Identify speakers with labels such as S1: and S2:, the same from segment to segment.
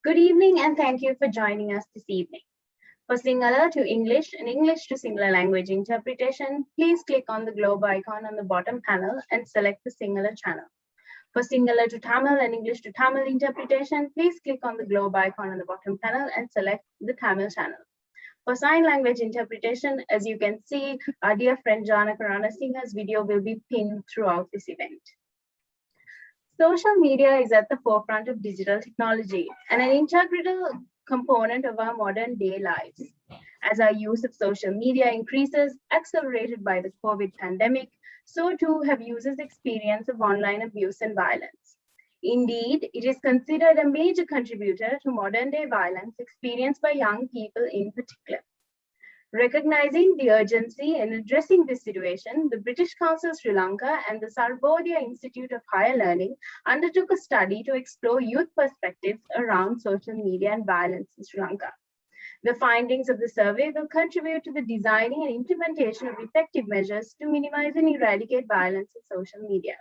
S1: Good evening and thank you for joining us this evening. For Sinhala to English and English to Sinhala language interpretation, please click on the globe icon on the bottom panel and select the Sinhala channel. For Sinhala to Tamil and English to Tamil interpretation, please click on the globe icon on the bottom panel and select the Tamil channel. For sign language interpretation, as you can see, our dear friend Jana Karanasingha's video will be pinned throughout this event. Social media is at the forefront of digital technology and an integral component of our modern day lives. As our use of social media increases, accelerated by the COVID pandemic, so too have users' experience of online abuse and violence. Indeed, it is considered a major contributor to modern day violence experienced by young people in particular. Recognizing the urgency in addressing this situation, the British Council Sri Lanka and the Sarvodaya Institute of Higher Learning undertook a study to explore youth perspectives around social media and violence in Sri Lanka. The findings of the survey will contribute to the designing and implementation of effective measures to minimize and eradicate violence in social media.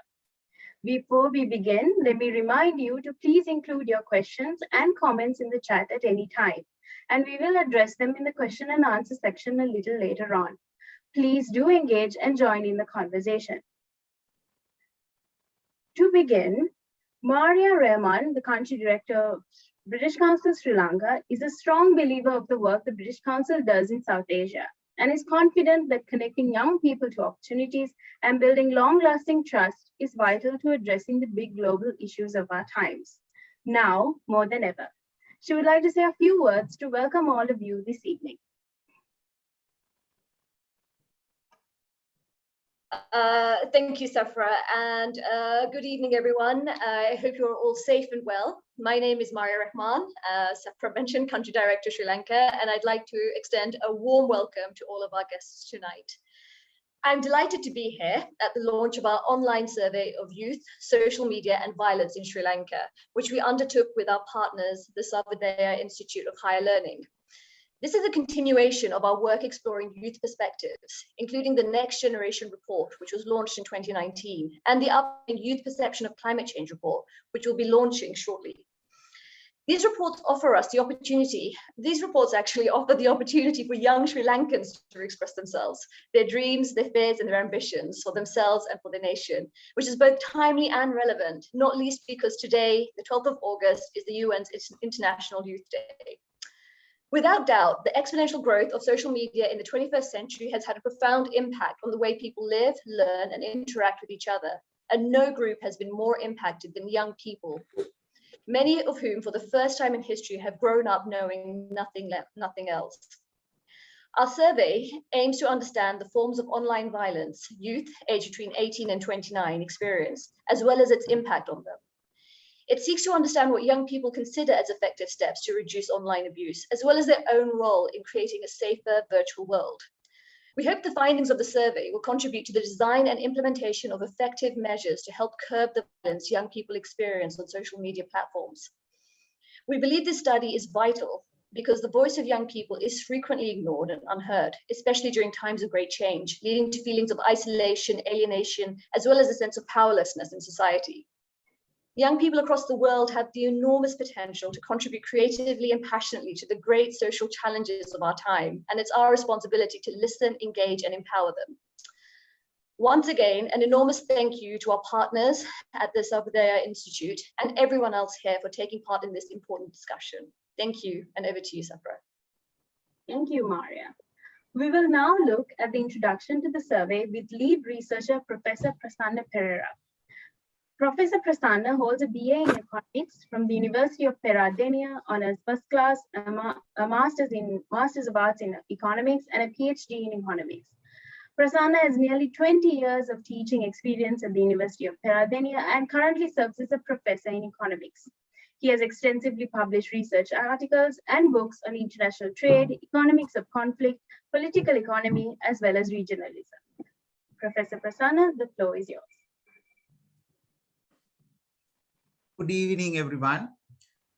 S1: Before we begin, let me remind you to please include your questions and comments in the chat at any time, and we will address them in the question and answer section a little later on. Please do engage and join in the conversation. To begin, Maria Rahman, the country director of British Council Sri Lanka, is a strong believer of the work the British Council does in South Asia and is confident that connecting young people to opportunities and building long-lasting trust is vital to addressing the big global issues of our times, now more than ever. She would like to say a few words to welcome all of you this evening.
S2: Thank you, Safra, and good evening, everyone. I hope you're all safe and well. My name is Maria Rahman, Safra mentioned, Country Director, Sri Lanka, and I'd like to extend a warm welcome to all of our guests tonight. I'm delighted to be here at the launch of our online survey of youth, social media, and violence in Sri Lanka, which we undertook with our partners, the Sarvodaya Institute of Higher Learning. This is a continuation of our work exploring youth perspectives, including the Next Generation Report, which was launched in 2019, and the upcoming Youth Perception of Climate Change Report, which we'll be launching shortly. These reports actually offer the opportunity for young Sri Lankans to express themselves, their dreams, their fears, and their ambitions for themselves and for the nation, which is both timely and relevant, not least because today, the 12th of August, is the UN's International Youth Day. Without doubt, the exponential growth of social media in the 21st century has had a profound impact on the way people live, learn, and interact with each other, and no group has been more impacted than young people, many of whom for the first time in history have grown up knowing nothing else. Our survey aims to understand the forms of online violence youth aged between 18 and 29 experience, as well as its impact on them. It seeks to understand what young people consider as effective steps to reduce online abuse, as well as their own role in creating a safer virtual world. We hope the findings of the survey will contribute to the design and implementation of effective measures to help curb the violence young people experience on social media platforms. We believe this study is vital because the voice of young people is frequently ignored and unheard, especially during times of great change, leading to feelings of isolation, alienation, as well as a sense of powerlessness in society. Young people across the world have the enormous potential to contribute creatively and passionately to the great social challenges of our time, and it's our responsibility to listen, engage, and empower them. Once again, an enormous thank you to our partners at the Sarvodaya Institute and everyone else here for taking part in this important discussion. Thank you, and over to you, Safra.
S1: Thank you, Maria. We will now look at the introduction to the survey with lead researcher, Professor Prasanna Pereira. Professor Prasanna holds a BA in Economics from the University of Pereira, honors first class, a Masters of Arts in Economics, and a PhD in Economics. Prasanna has nearly 20 years of teaching experience at the University of Pereira and currently serves as a professor in economics. He has extensively published research articles and books on international trade, economics of conflict, political economy, as well as regionalism. Professor Prasanna, the floor is yours.
S3: Good evening, everyone.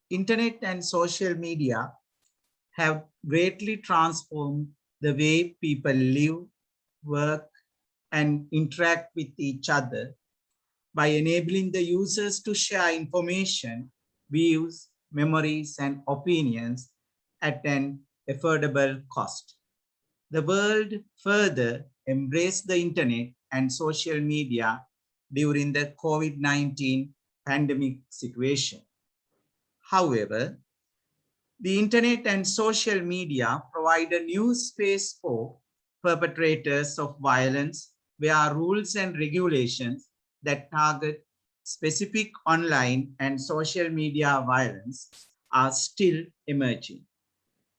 S3: Internet and social media have greatly transformed the way people live, work, and interact with each other by enabling the users to share information, views, memories, and opinions at an affordable cost. The world further embraced the internet and social media during the COVID-19 pandemic situation. However, the internet and social media provide a new space for perpetrators of violence, where rules and regulations that target specific online and social media violence are still emerging.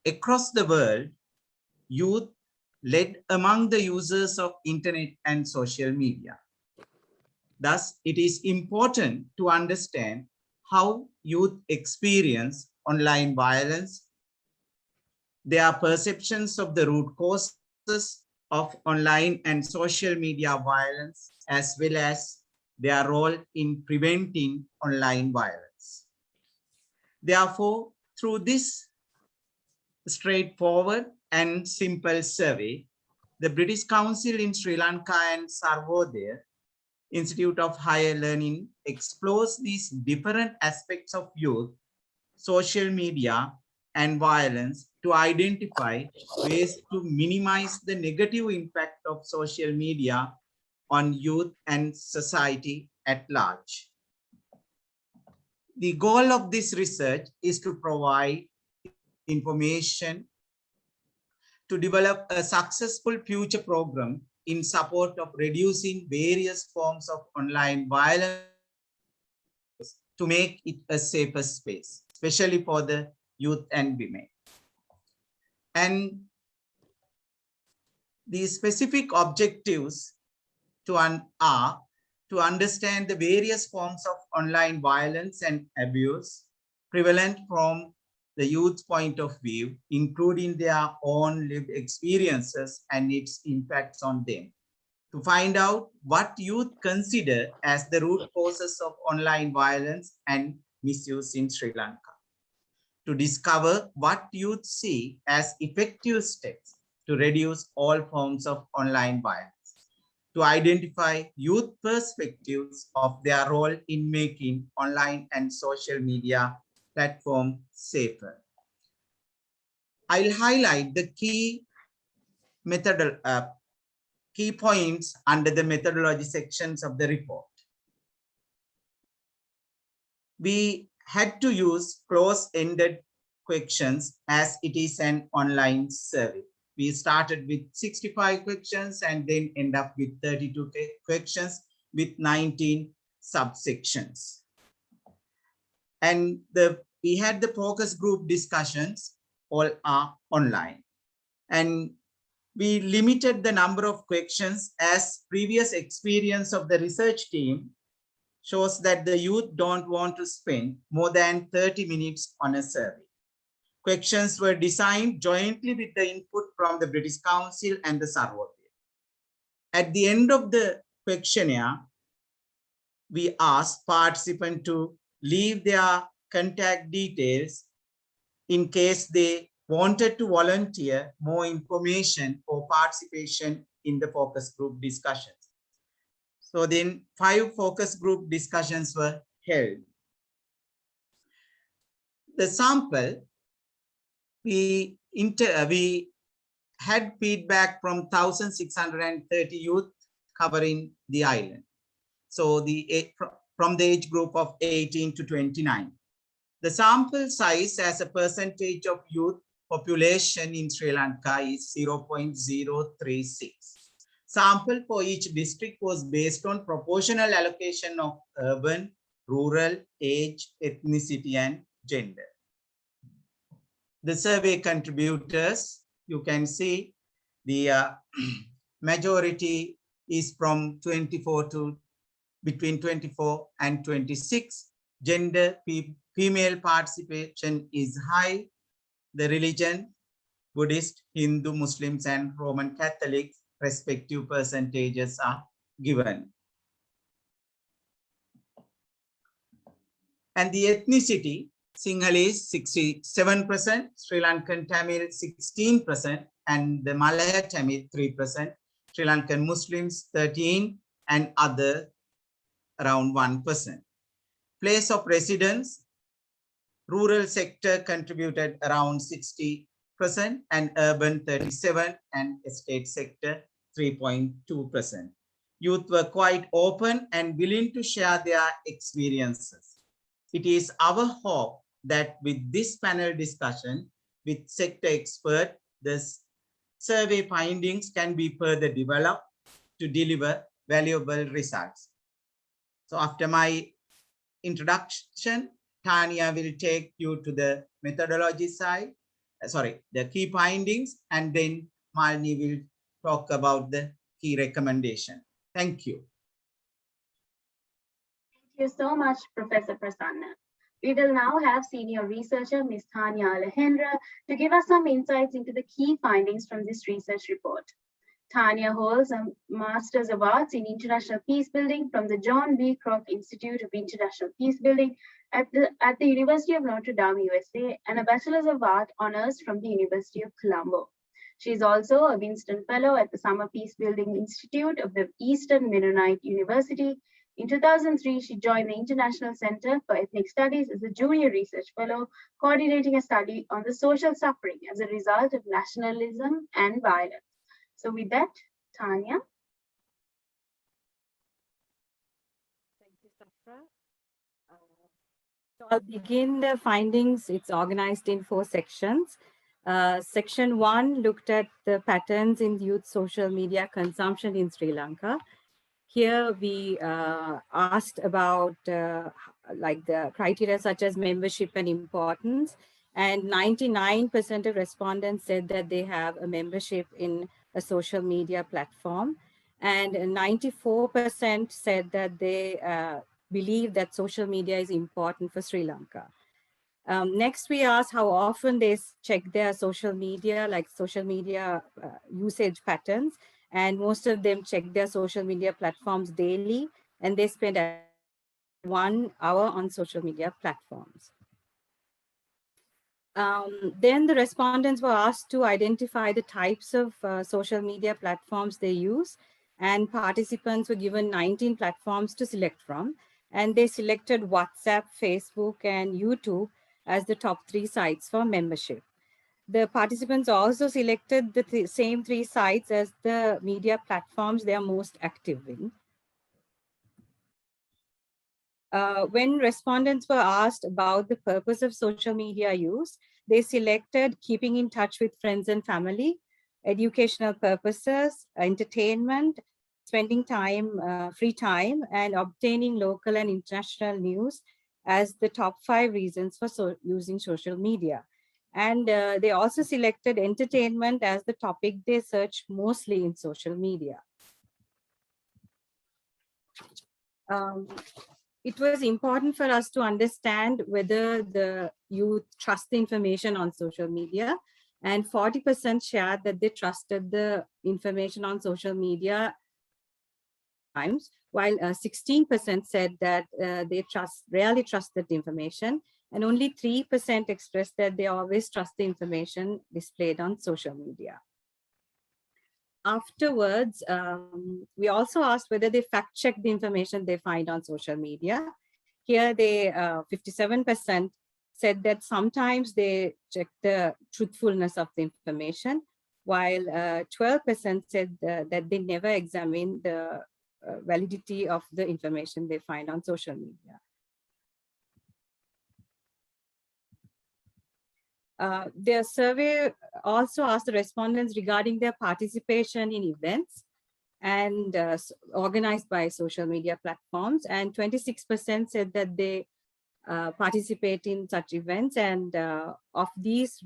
S3: Across the world, youth led among the users of internet and social media. Thus, it is important to understand how youth experience online violence, their perceptions of the root causes of online and social media violence, as well as their role in preventing online violence. Therefore, through this straightforward and simple survey, the British Council in Sri Lanka and Sarvodaya Institute of Higher Learning explores these different aspects of youth, social media, and violence to identify ways to minimize the negative impact of social media on youth and society at large. The goal of this research is to provide information to develop a successful future program in support of reducing various forms of online violence to make it a safer space, especially for the youth and women. And the specific objectives are to understand the various forms of online violence and abuse prevalent from the youth's point of view, including their own lived experiences and its impacts on them. To find out what youth consider as the root causes of online violence and misuse in Sri Lanka. To discover what youth see as effective steps to reduce all forms of online violence. To identify youth perspectives of their role in making online and social media platform safer. I'll highlight the key points under the methodology sections of the report. We had to use close-ended questions as it is an online survey. We started with 65 questions and then end up with 32 questions with 19 subsections. And we had the focus group discussions, all are online. And we limited the number of questions as previous experience of the research team shows that the youth don't want to spend more than 30 minutes on a survey. Questions were designed jointly with the input from the British Council and the Sarvodaya. At the end of the questionnaire, we asked participants to leave their contact details in case they wanted to volunteer more information or participation in the focus group discussions. So then 5 focus group discussions were held. The sample, we had feedback from 1,630 youth covering the island. So from the age group of 18 to 29. The sample size as a percentage of youth population in Sri Lanka is 0.036. Sample for each district was based on proportional allocation of urban, rural, age, ethnicity, and gender. The survey contributors, you can see the majority is from between 24 and 26. Gender, female participation is high. The religion, Buddhist, Hindu, Muslims, and Roman Catholics, respective percentages are given. And the ethnicity, Sinhalese 67%, Sri Lankan Tamil 16%, and the Malaya Tamil 3%, Sri Lankan Muslims 13%, and other around 1%. Place of residence, Rural sector contributed around 60% and urban 37% and estate sector 3.2%. Youth were quite open and willing to share their experiences. It is our hope that with this panel discussion with sector experts, the survey findings can be further developed to deliver valuable results. So after my introduction, Tanya will take you to the methodology side, the key findings, and then Malini will talk about the key recommendation. Thank you.
S1: Thank you so much, Professor Prasanna. We will now have senior researcher Ms. Tanya Alejandra to give us some insights into the key findings from this research report. Tanya holds a Master's of Arts in International Peacebuilding from the John B. Kroc Institute of International Peacebuilding at the University of Notre Dame, USA, and a Bachelor's of Art honors from the University of Colombo. She is also a Winston Fellow at the Summer Peacebuilding Institute of the Eastern Mennonite University. In 2003, she joined the International Center for Ethnic Studies as a junior research fellow, coordinating a study on the social suffering as a result of nationalism and violence. So with that, Tanya.
S4: Thank you, Safra. So I'll begin the findings. It's organized in 4 sections. Section 1 looked at the patterns in youth social media consumption in Sri Lanka. Here we asked about like the criteria such as membership and importance, and 99% of respondents said that they have a membership in a social media platform, and 94% said that they believe that social media is important for Sri Lanka. Next, we asked how often they check their social media, like social media usage patterns, and most of them check their social media platforms daily, and they spend 1 hour on social media platforms. Then the respondents were asked to identify the types of social media platforms they use, and participants were given 19 platforms to select from, and they selected WhatsApp, Facebook, and YouTube as the top 3 sites for membership. The participants also selected the same 3 sites as the media platforms they are most active in. When respondents were asked about the purpose of social media use, they selected keeping in touch with friends and family, educational purposes, entertainment, spending time, free time, and obtaining local and international news as the top 5 reasons for using social media. And they also selected entertainment as the topic they search mostly in social media. It was important for us to understand whether the youth trust the information on social media, and 40% shared that they trusted the information on social media times, while 16% said that they rarely trusted the information, and only 3% expressed that they always trust the information displayed on social media. Afterwards, we also asked whether they fact check the information they find on social media. Here, they 57% said that sometimes they check the truthfulness of the information, while 12% said that they never examine the validity of the information they find on social media. Their survey also asked the respondents regarding their participation in events and organized by social media platforms, and 26% said that they participate in such events, and of these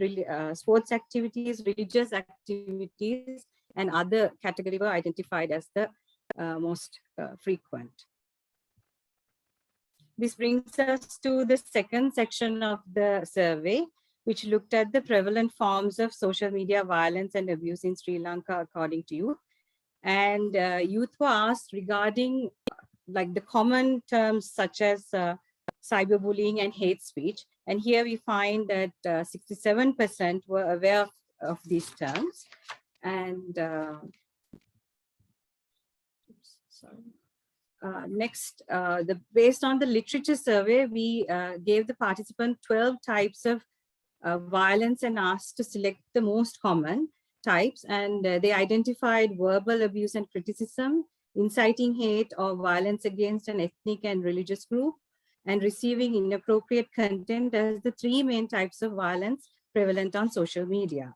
S4: sports activities, religious activities, and other categories were identified as the most frequent. This brings us to the second section of the survey, which looked at the prevalent forms of social media violence and abuse in Sri Lanka according to youth. And youth were asked regarding like the common terms such as cyberbullying and hate speech. And here we find that 67% were aware of these terms. And Next, based on the literature survey, we gave the participant 12 types of violence and asked to select the most common types. And they identified verbal abuse and criticism, inciting hate or violence against an ethnic and religious group, and receiving inappropriate content as the three main types of violence prevalent on social media.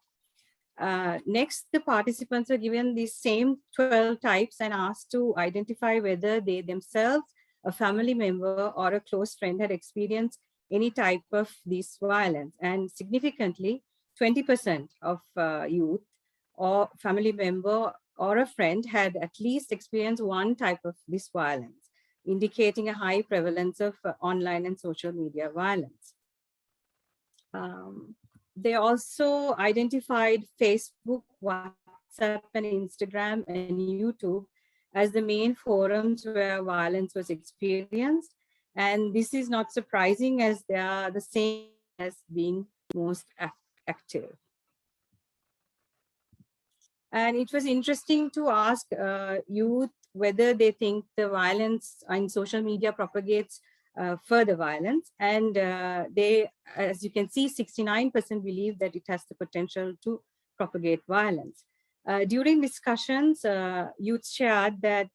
S4: Next, the participants were given these same 12 types and asked to identify whether they themselves, a family member, or a close friend had experienced any type of this violence. And significantly, 20% of youth or family member or a friend had at least experienced one type of this violence, indicating a high prevalence of online and social media violence. They also identified Facebook, WhatsApp, and Instagram and YouTube as the main forums where violence was experienced. And this is not surprising as they are the same as being most active. And it was interesting to ask youth whether they think the violence on social media propagates further violence. And they, as you can see, 69% believe that it has the potential to propagate violence. During discussions, youth shared that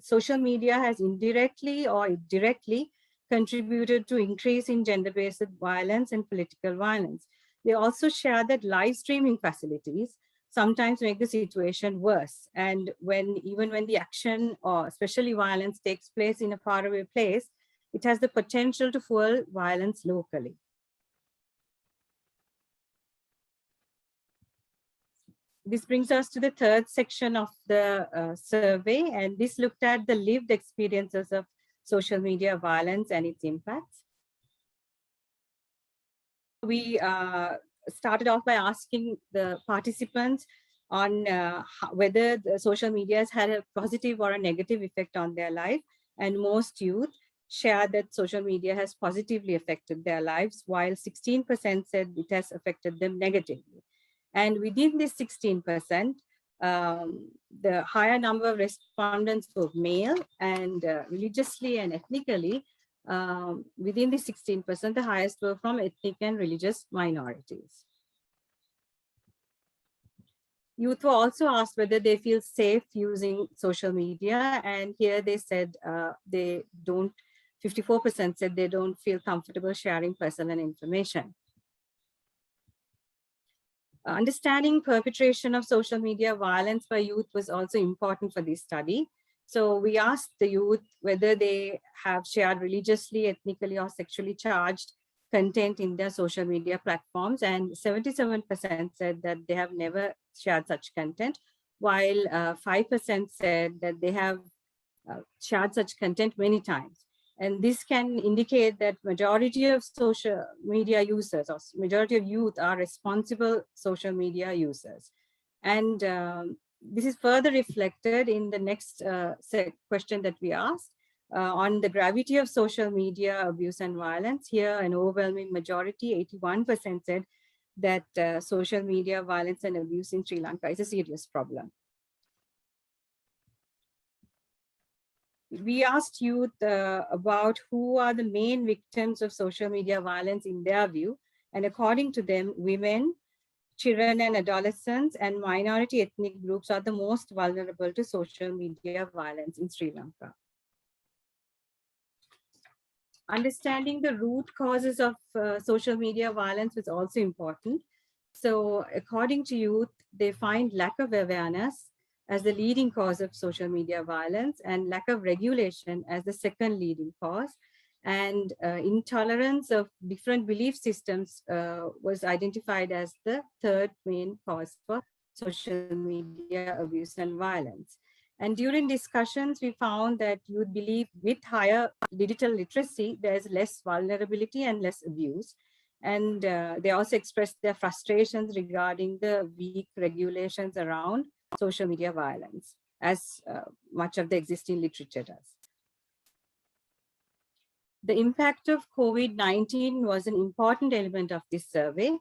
S4: social media has indirectly or directly contributed to increase in gender-based violence and political violence. They also shared that live streaming facilities sometimes make the situation worse. And even when the action or especially violence takes place in a faraway place, it has the potential to fuel violence locally. This brings us to the third section of the survey, and this looked at the lived experiences of social media violence and its impacts. We started off by asking the participants on whether the social media has had a positive or a negative effect on their life. And most youth share that social media has positively affected their lives, while 16% said it has affected them negatively. And within this 16%, the higher number of respondents were male, and religiously and ethnically, within the 16%, the highest were from ethnic and religious minorities. Youth were also asked whether they feel safe using social media, and here they said they don't, 54% said they don't feel comfortable sharing personal information. Understanding perpetration of social media violence by youth was also important for this study. So we asked the youth whether they have shared religiously, ethnically, or sexually charged content in their social media platforms, and 77% said that they have never shared such content, while 5% said that they have shared such content many times. And this can indicate that majority of social media users or majority of youth are responsible social media users. And this is further reflected in the next question that we asked on the gravity of social media abuse and violence. Here, an overwhelming majority, 81%, said that social media violence and abuse in Sri Lanka is a serious problem. We asked youth about who are the main victims of social media violence in their view. And according to them, women, children and adolescents, and minority ethnic groups are the most vulnerable to social media violence in Sri Lanka. Understanding the root causes of social media violence was also important. So according to youth, they find lack of awareness as the leading cause of social media violence, and lack of regulation as the second leading cause. And intolerance of different belief systems was identified as the third main cause for social media abuse and violence. And during discussions, we found that youth believe with higher digital literacy, there's less vulnerability and less abuse. And they also expressed their frustrations regarding the weak regulations around social media violence, as much of the existing literature does. The impact of COVID-19 was an important element of this survey,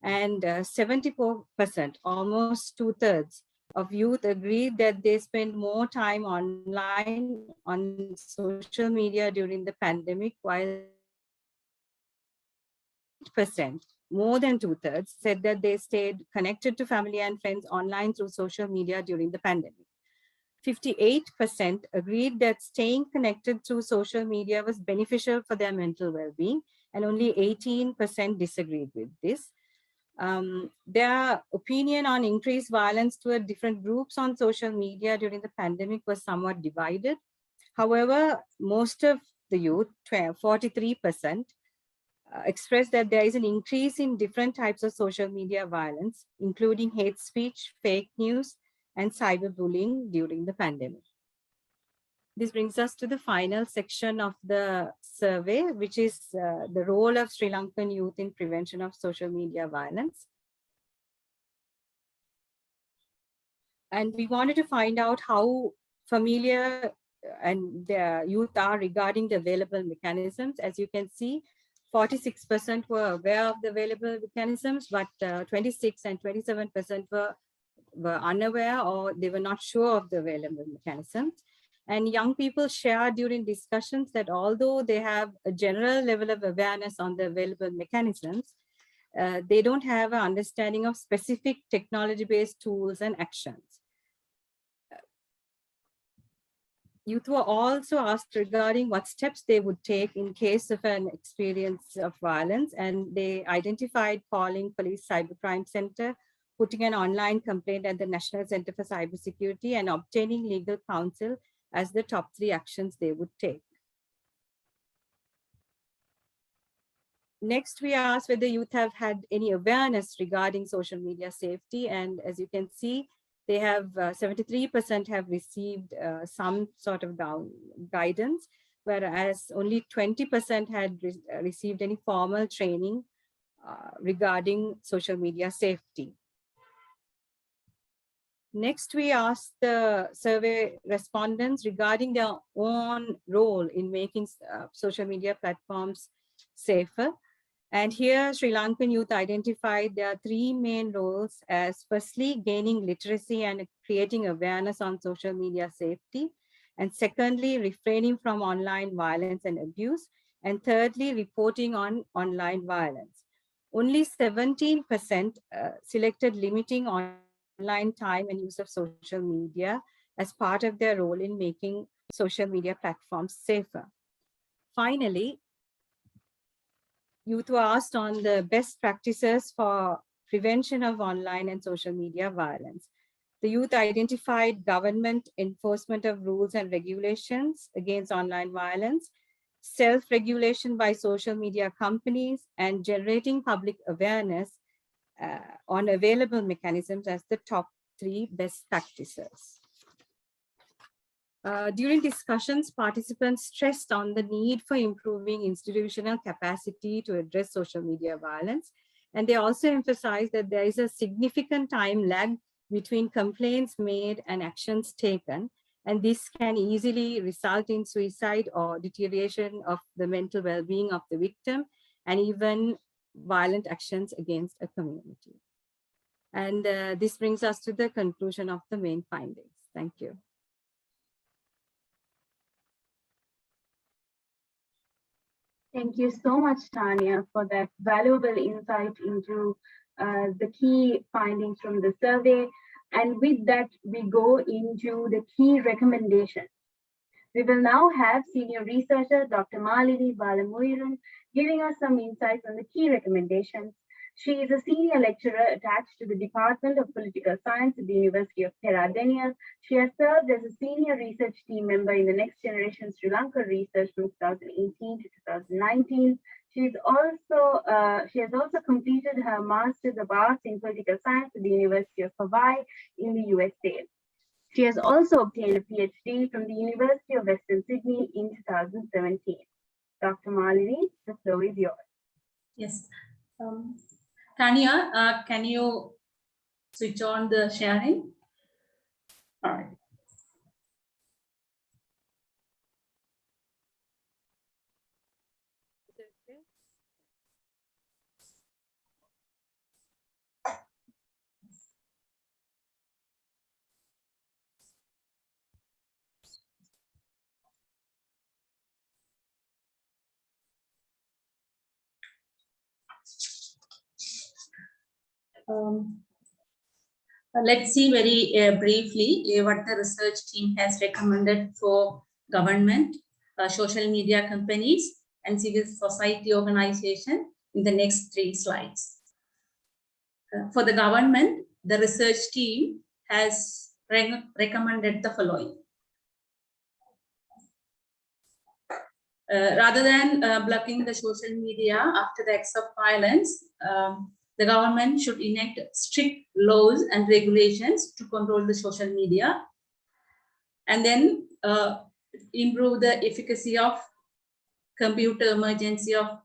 S4: and 74%, almost 2/3 of youth agreed that they spend more time online on social media during the pandemic, while 8%, more than 2/3, said that they stayed connected to family and friends online through social media during the pandemic. 58% agreed that staying connected through social media was beneficial for their mental well-being, and only 18% disagreed with this. Their opinion on increased violence toward different groups on social media during the pandemic was somewhat divided. However, most of the youth, 43%, expressed that there is an increase in different types of social media violence, including hate speech, fake news, and cyberbullying during the pandemic. This brings us to the final section of the survey, which is the role of Sri Lankan youth in prevention of social media violence. And we wanted to find out how familiar and the youth are regarding the available mechanisms. As you can see, 46% were aware of the available mechanisms, but 26 and 27% were unaware, or they were not sure of the available mechanisms. And young people share during discussions that although they have a general level of awareness on the available mechanisms, they don't have an understanding of specific technology-based tools and actions. Youth were also asked regarding what steps they would take in case of an experience of violence, and they identified calling Police Cybercrime Center, putting an online complaint at the National Center for Cybersecurity, and obtaining legal counsel as the top 3 actions they would take. Next, we asked whether youth have had any awareness regarding social media safety, and as you can see, they have 73% have received some sort of guidance, whereas only 20% had received any formal training regarding social media safety. Next, we asked the survey respondents regarding their own role in making social media platforms safer. And here, Sri Lankan youth identified their 3 main roles as firstly, gaining literacy and creating awareness on social media safety. And secondly, refraining from online violence and abuse. And thirdly, reporting on online violence. Only 17% selected limiting online time and use of social media as part of their role in making social media platforms safer. Finally, youth were asked on the best practices for prevention of online and social media violence. The youth identified government enforcement of rules and regulations against online violence, self-regulation by social media companies, and generating public awareness on available mechanisms as the top 3 best practices. During discussions, participants stressed on the need for improving institutional capacity to address social media violence. And they also emphasized that there is a significant time lag between complaints made and actions taken. And this can easily result in suicide or deterioration of the mental well-being of the victim, and even violent actions against a community. And this brings us to the conclusion of the main findings. Thank you.
S1: Thank you so much, Tanya, for that valuable insight into the key findings from the survey. And with that, we go into the key recommendations. We will now have senior researcher Dr. Malini Balamuiran giving us some insights on the key recommendations. She is a senior lecturer attached to the Department of Political Science at the University of Pereira. She has served as a senior research team member in the Next Generation Sri Lanka research from 2018 to 2019. She has also completed her Masters of Arts in Political Science at the University of Hawaii in the USA. She has also obtained a PhD from the University of Western Sydney in 2017. Dr. Malini, the floor is yours.
S5: Yes. Tanya, can you switch on the sharing? All right. Let's see very briefly what the research team has recommended for government, social media companies, and civil society organization in the next 3 slides. For the government, the research team has recommended the following. Rather than blocking the social media after the acts of violence, the government should enact strict laws and regulations to control the social media, and then improve the efficacy of computer emergency of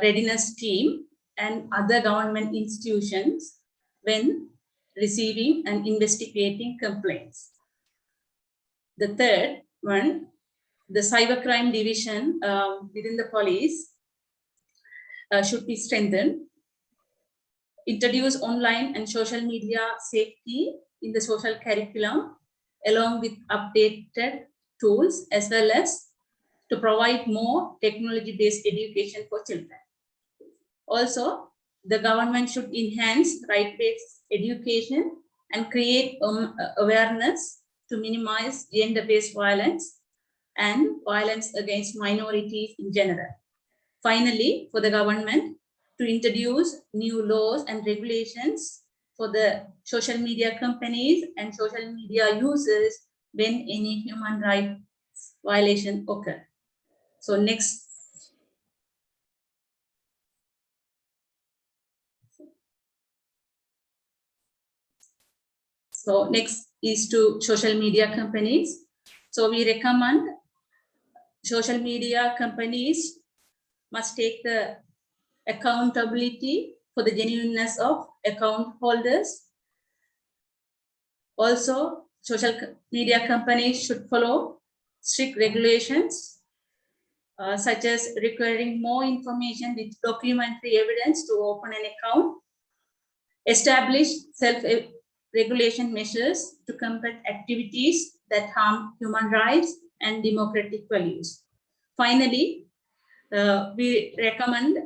S5: readiness team and other government institutions when receiving and investigating complaints. The third one, the cybercrime division within the police should be strengthened. Introduce online and social media safety in the social curriculum, along with updated tools, as well as to provide more technology-based education for children. Also, the government should enhance right-based education and create awareness to minimize gender-based violence and violence against minorities in general. Finally, for the government to introduce new laws and regulations for the social media companies and social media users when any human rights violation occur. So next. So next is to social media companies. So we recommend social media companies must take the accountability for the genuineness of account holders. Also, social media companies should follow strict regulations, such as requiring more information with documentary evidence to open an account, establish self-regulation measures to combat activities that harm human rights and democratic values. Finally, we recommend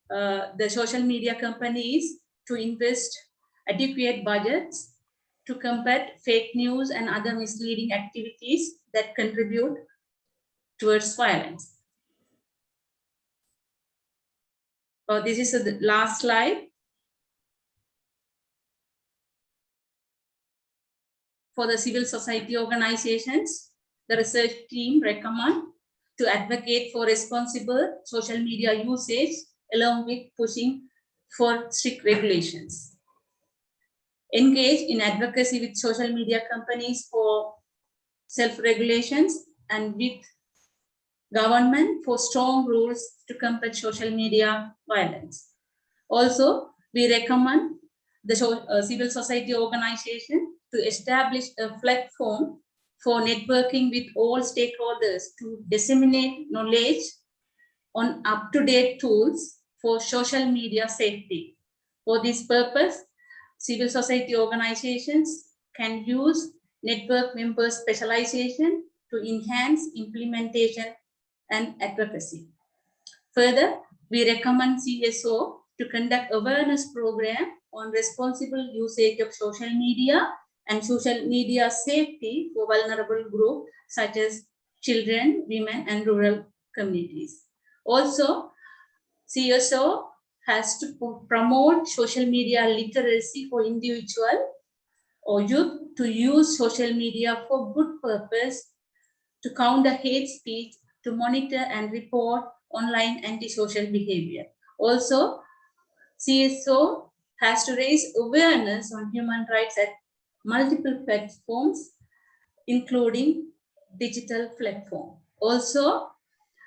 S5: the social media companies to invest adequate budgets to combat fake news and other misleading activities that contribute towards violence. This is the last slide. For the civil society organizations, the research team recommend to advocate for responsible social media usage along with pushing for strict regulations. Engage in advocacy with social media companies for self-regulations and with government for strong rules to combat social media violence. Also, we recommend the civil society organization to establish a platform for networking with all stakeholders to disseminate knowledge on up-to-date tools for social media safety. For this purpose, civil society organizations can use network member specialization to enhance implementation and advocacy. Further, we recommend CSO to conduct awareness program on responsible usage of social media and social media safety for vulnerable groups such as children, women, and rural communities. Also, CSO has to promote social media literacy for individual or youth to use social media for good purpose, to counter hate speech, to monitor and report online antisocial behavior. Also, CSO has to raise awareness on human rights at multiple platforms, including digital platform. Also,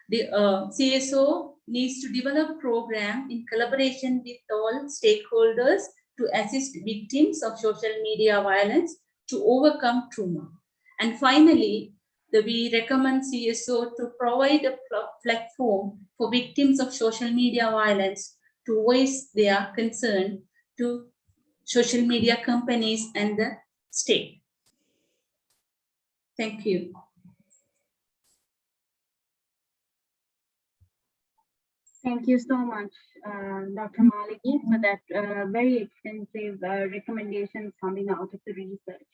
S5: the CSO needs to develop program in collaboration with all stakeholders to assist victims of social media violence to overcome trauma. And finally, we recommend CSO to provide a platform for victims of social media violence to voice their concern to social media companies and the state. Thank you.
S1: Thank you so much, Dr. Maliki, for that very extensive recommendations coming out of the research.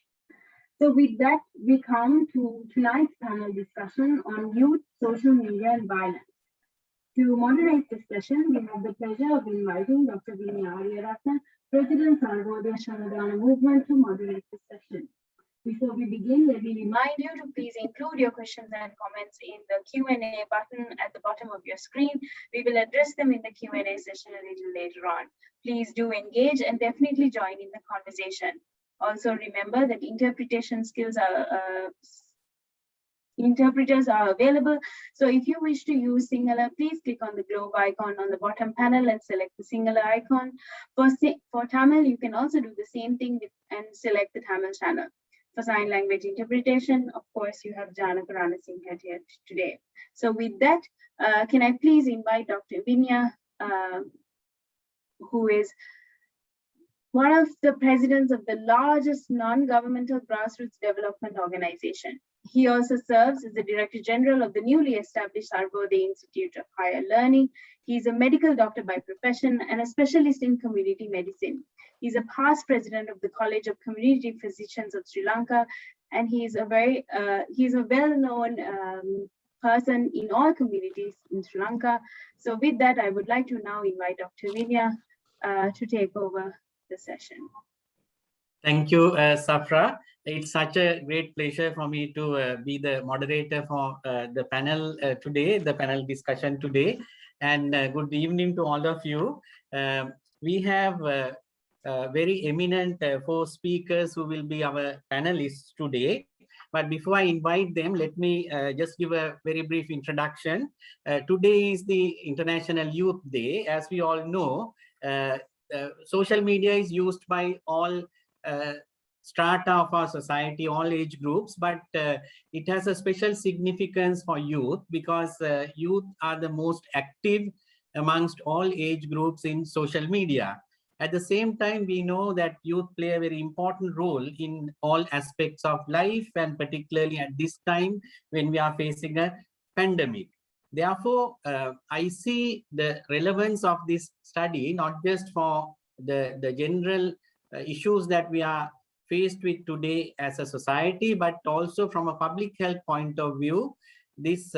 S1: So with that, we come to tonight's panel discussion on youth, social media, and violence. To moderate this session, we have the pleasure of inviting Dr. Ratna, President, Sarvodaya Shramadana Movement, to moderate this session. Before we begin, let me remind you to please include your questions and comments in the Q&A button at the bottom of your screen. We will address them in the Q&A session a little later on. Please do engage and definitely join in the conversation. Also remember that interpreters are available. So if you wish to use Sinhala, please click on the globe icon on the bottom panel and select the Sinhala icon. For Tamil, you can also do the same thing and select the Tamil channel. For sign language interpretation, of course, you have Janakarana Singh here today. So with that, can I please invite Dr. Vinya, who is one of the presidents of the largest non-governmental grassroots development organization. He also serves as the Director General of the newly established Sarvodaya Institute of Higher Learning. He's a medical doctor by profession and a specialist in community medicine. He's a past president of the College of Community Physicians of Sri Lanka, and he's a well-known person in all communities in Sri Lanka. So with that, I would like to now invite Dr. Vinya to take over the session.
S6: Thank you, Safra. It's such a great pleasure for me to be the moderator for the panel today, the panel discussion today. And good evening to all of you. We have very eminent 4 speakers who will be our panelists today. But before I invite them, let me just give a very brief introduction. Today is the International Youth Day. As we all know, social media is used by all strata of our society, all age groups, but it has a special significance for youth because youth are the most active amongst all age groups in social media. At the same time, we know that youth play a very important role in all aspects of life, and particularly at this time when we are facing a pandemic. Therefore, I see the relevance of this study, not just for the general issues that we are faced with today as a society, but also from a public health point of view. This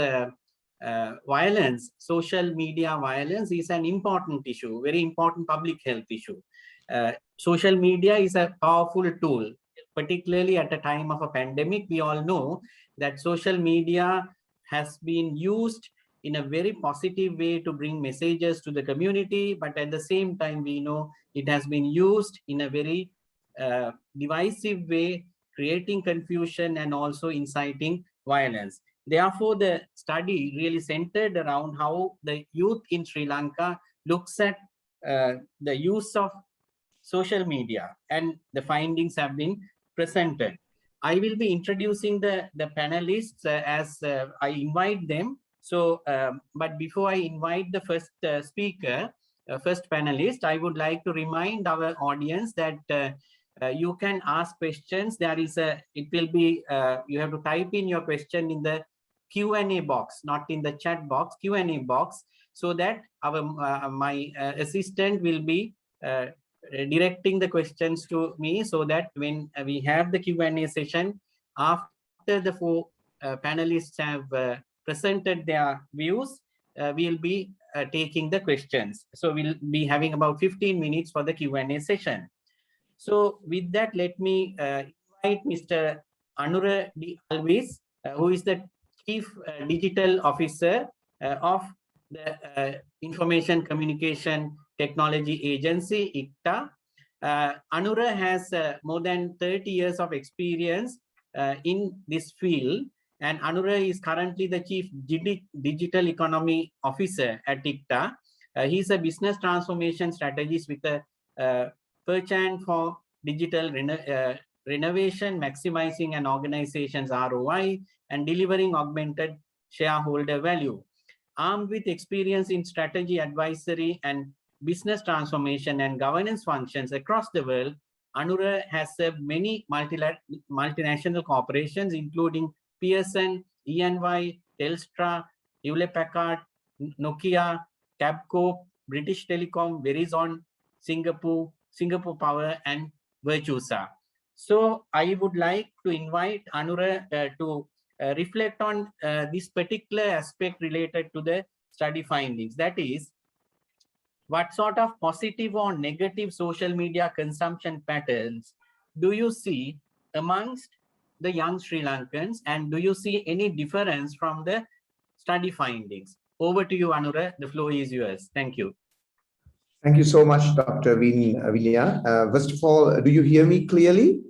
S6: violence, social media violence, is an important issue, very important public health issue. Social media is a powerful tool, particularly at a time of a pandemic. We all know that social media has been used in a very positive way to bring messages to the community, but at the same time, we know it has been used in a very divisive way, creating confusion and also inciting violence. Therefore, the study really centered around how the youth in Sri Lanka looks at the use of social media, and the findings have been presented. I will be introducing the panelists as I invite them. So, but before I invite the first speaker, first panelist, I would like to remind our audience that you can ask questions. There is it will be, you have to type in your question in the Q&A box, not in the chat box, Q&A box, so that my assistant will be directing the questions to me, so that when we have the Q&A session, after the 4 panelists have presented their views, we'll be taking the questions. So we'll be having about 15 minutes for the Q&A session. So with that, let me invite Mr. Anura D. Alvis, who is the Chief Digital Officer of the Information Communication Technology Agency, ICTA. Anura has more than 30 years of experience in this field, and Anura is currently the Chief Digital Economy Officer at ICTA. He's a business transformation strategist with a penchant for digital renovation, maximizing an organization's ROI, and delivering augmented shareholder value. Armed with experience in strategy advisory and business transformation and governance functions across the world, Anura has served many multinational corporations, including Pearson, EY, Telstra, Hewlett Packard, Nokia, Tabcorp, British Telecom, Verizon, Singapore Power, and Virtusa. So I would like to invite Anura to reflect on this particular aspect related to the study findings. That is, what sort of positive or negative social media consumption patterns do you see amongst the young Sri Lankans, and do you see any difference from the study findings? Over to you, Anura. The floor is yours. Thank you.
S7: Thank you so much, Dr. Vinya. First of all, do you hear me clearly?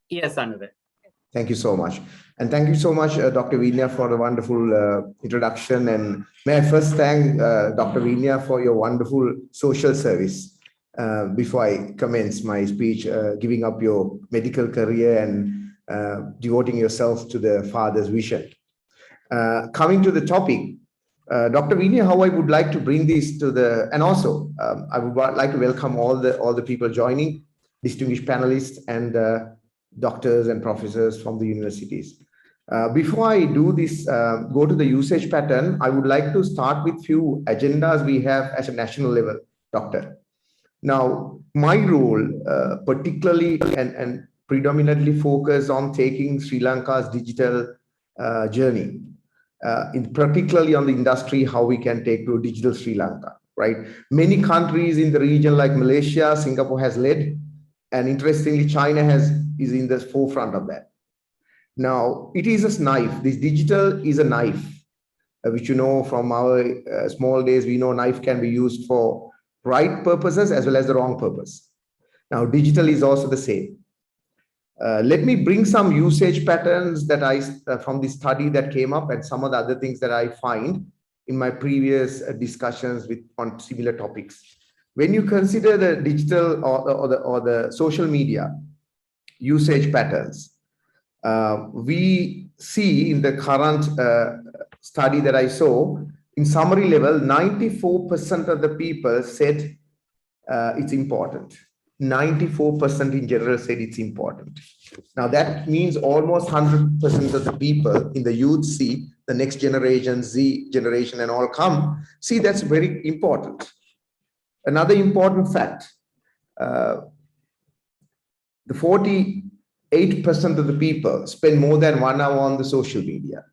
S6: Yes, Anura.
S7: Thank you so much. And thank you so much, Dr. Vinya, for the wonderful introduction. And may I first thank Dr. Vinya for your wonderful social service before I commence my speech, giving up your medical career and devoting yourself to the father's vision. Coming to the topic, Dr. Vinya, how I would like to bring this to the, and also I would like to welcome all the people joining, distinguished panelists and doctors and professors from the universities. Before I do this, go to the usage pattern, I would like to start with few agendas we have at a national level, Doctor. Now, my role particularly and predominantly focus on taking Sri Lanka's digital journey, particularly on the industry, how we can take to digital Sri Lanka, right? Many countries in the region like Malaysia, Singapore has led, and interestingly, China is in the forefront of that. Now, it is a knife. This digital is a knife, which you know from our small days, we know knife can be used for right purposes as well as the wrong purpose. Now, digital is also the same. Let me bring some usage patterns that from the study that came up and some of the other things that I find in my previous discussions on similar topics. When you consider the digital or the social media usage patterns, we see in the current study that I saw, in summary level, 94% of the people said it's important. 94% in general said it's important. Now that means almost 100% of the people in the youth see the next generation, Z generation and all come, see that's very important. Another important fact, the 48% of the people spend more than 1 hour on the social media.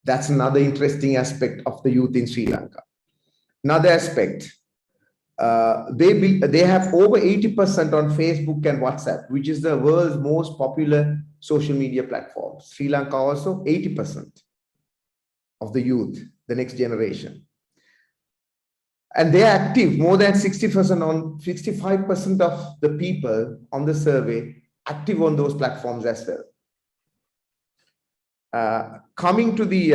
S7: That's another interesting aspect of the youth in Sri Lanka. Another aspect, they have over 80% on Facebook and WhatsApp, which is the world's most popular social media platform. Sri Lanka also 80% of the youth, the next generation. And they are active, more than 65% of the people on the survey active on those platforms as well. Coming to the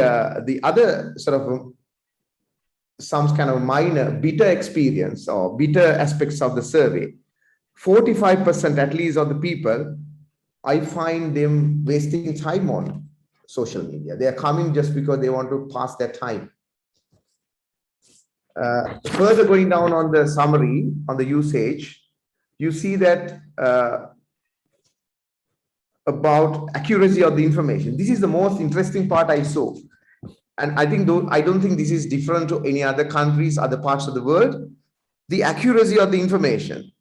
S7: other sort of some kind of minor bitter experience or bitter aspects of the survey, 45% at least of the people, I find them wasting time on social media. They are coming just because they want to pass their time. Further going down on the summary, on the usage, you see that about accuracy of the information. This is the most interesting part I saw. And I don't think this is different to any other countries, other parts of the world. The accuracy of the information.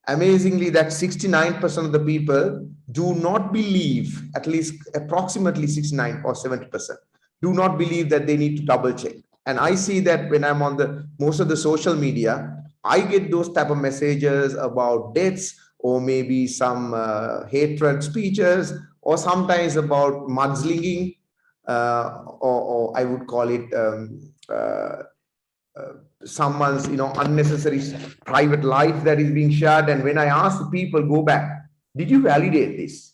S7: Amazingly, that 69% of the people do not believe, at least approximately 69 or 70%, do not believe that they need to double check. And I see that when I'm on most of the social media, I get those type of messages about deaths or maybe some hatred speeches or sometimes about mudslinging or I would call it someone's unnecessary private life that is being shared. And when I ask the people, go back, did you validate this?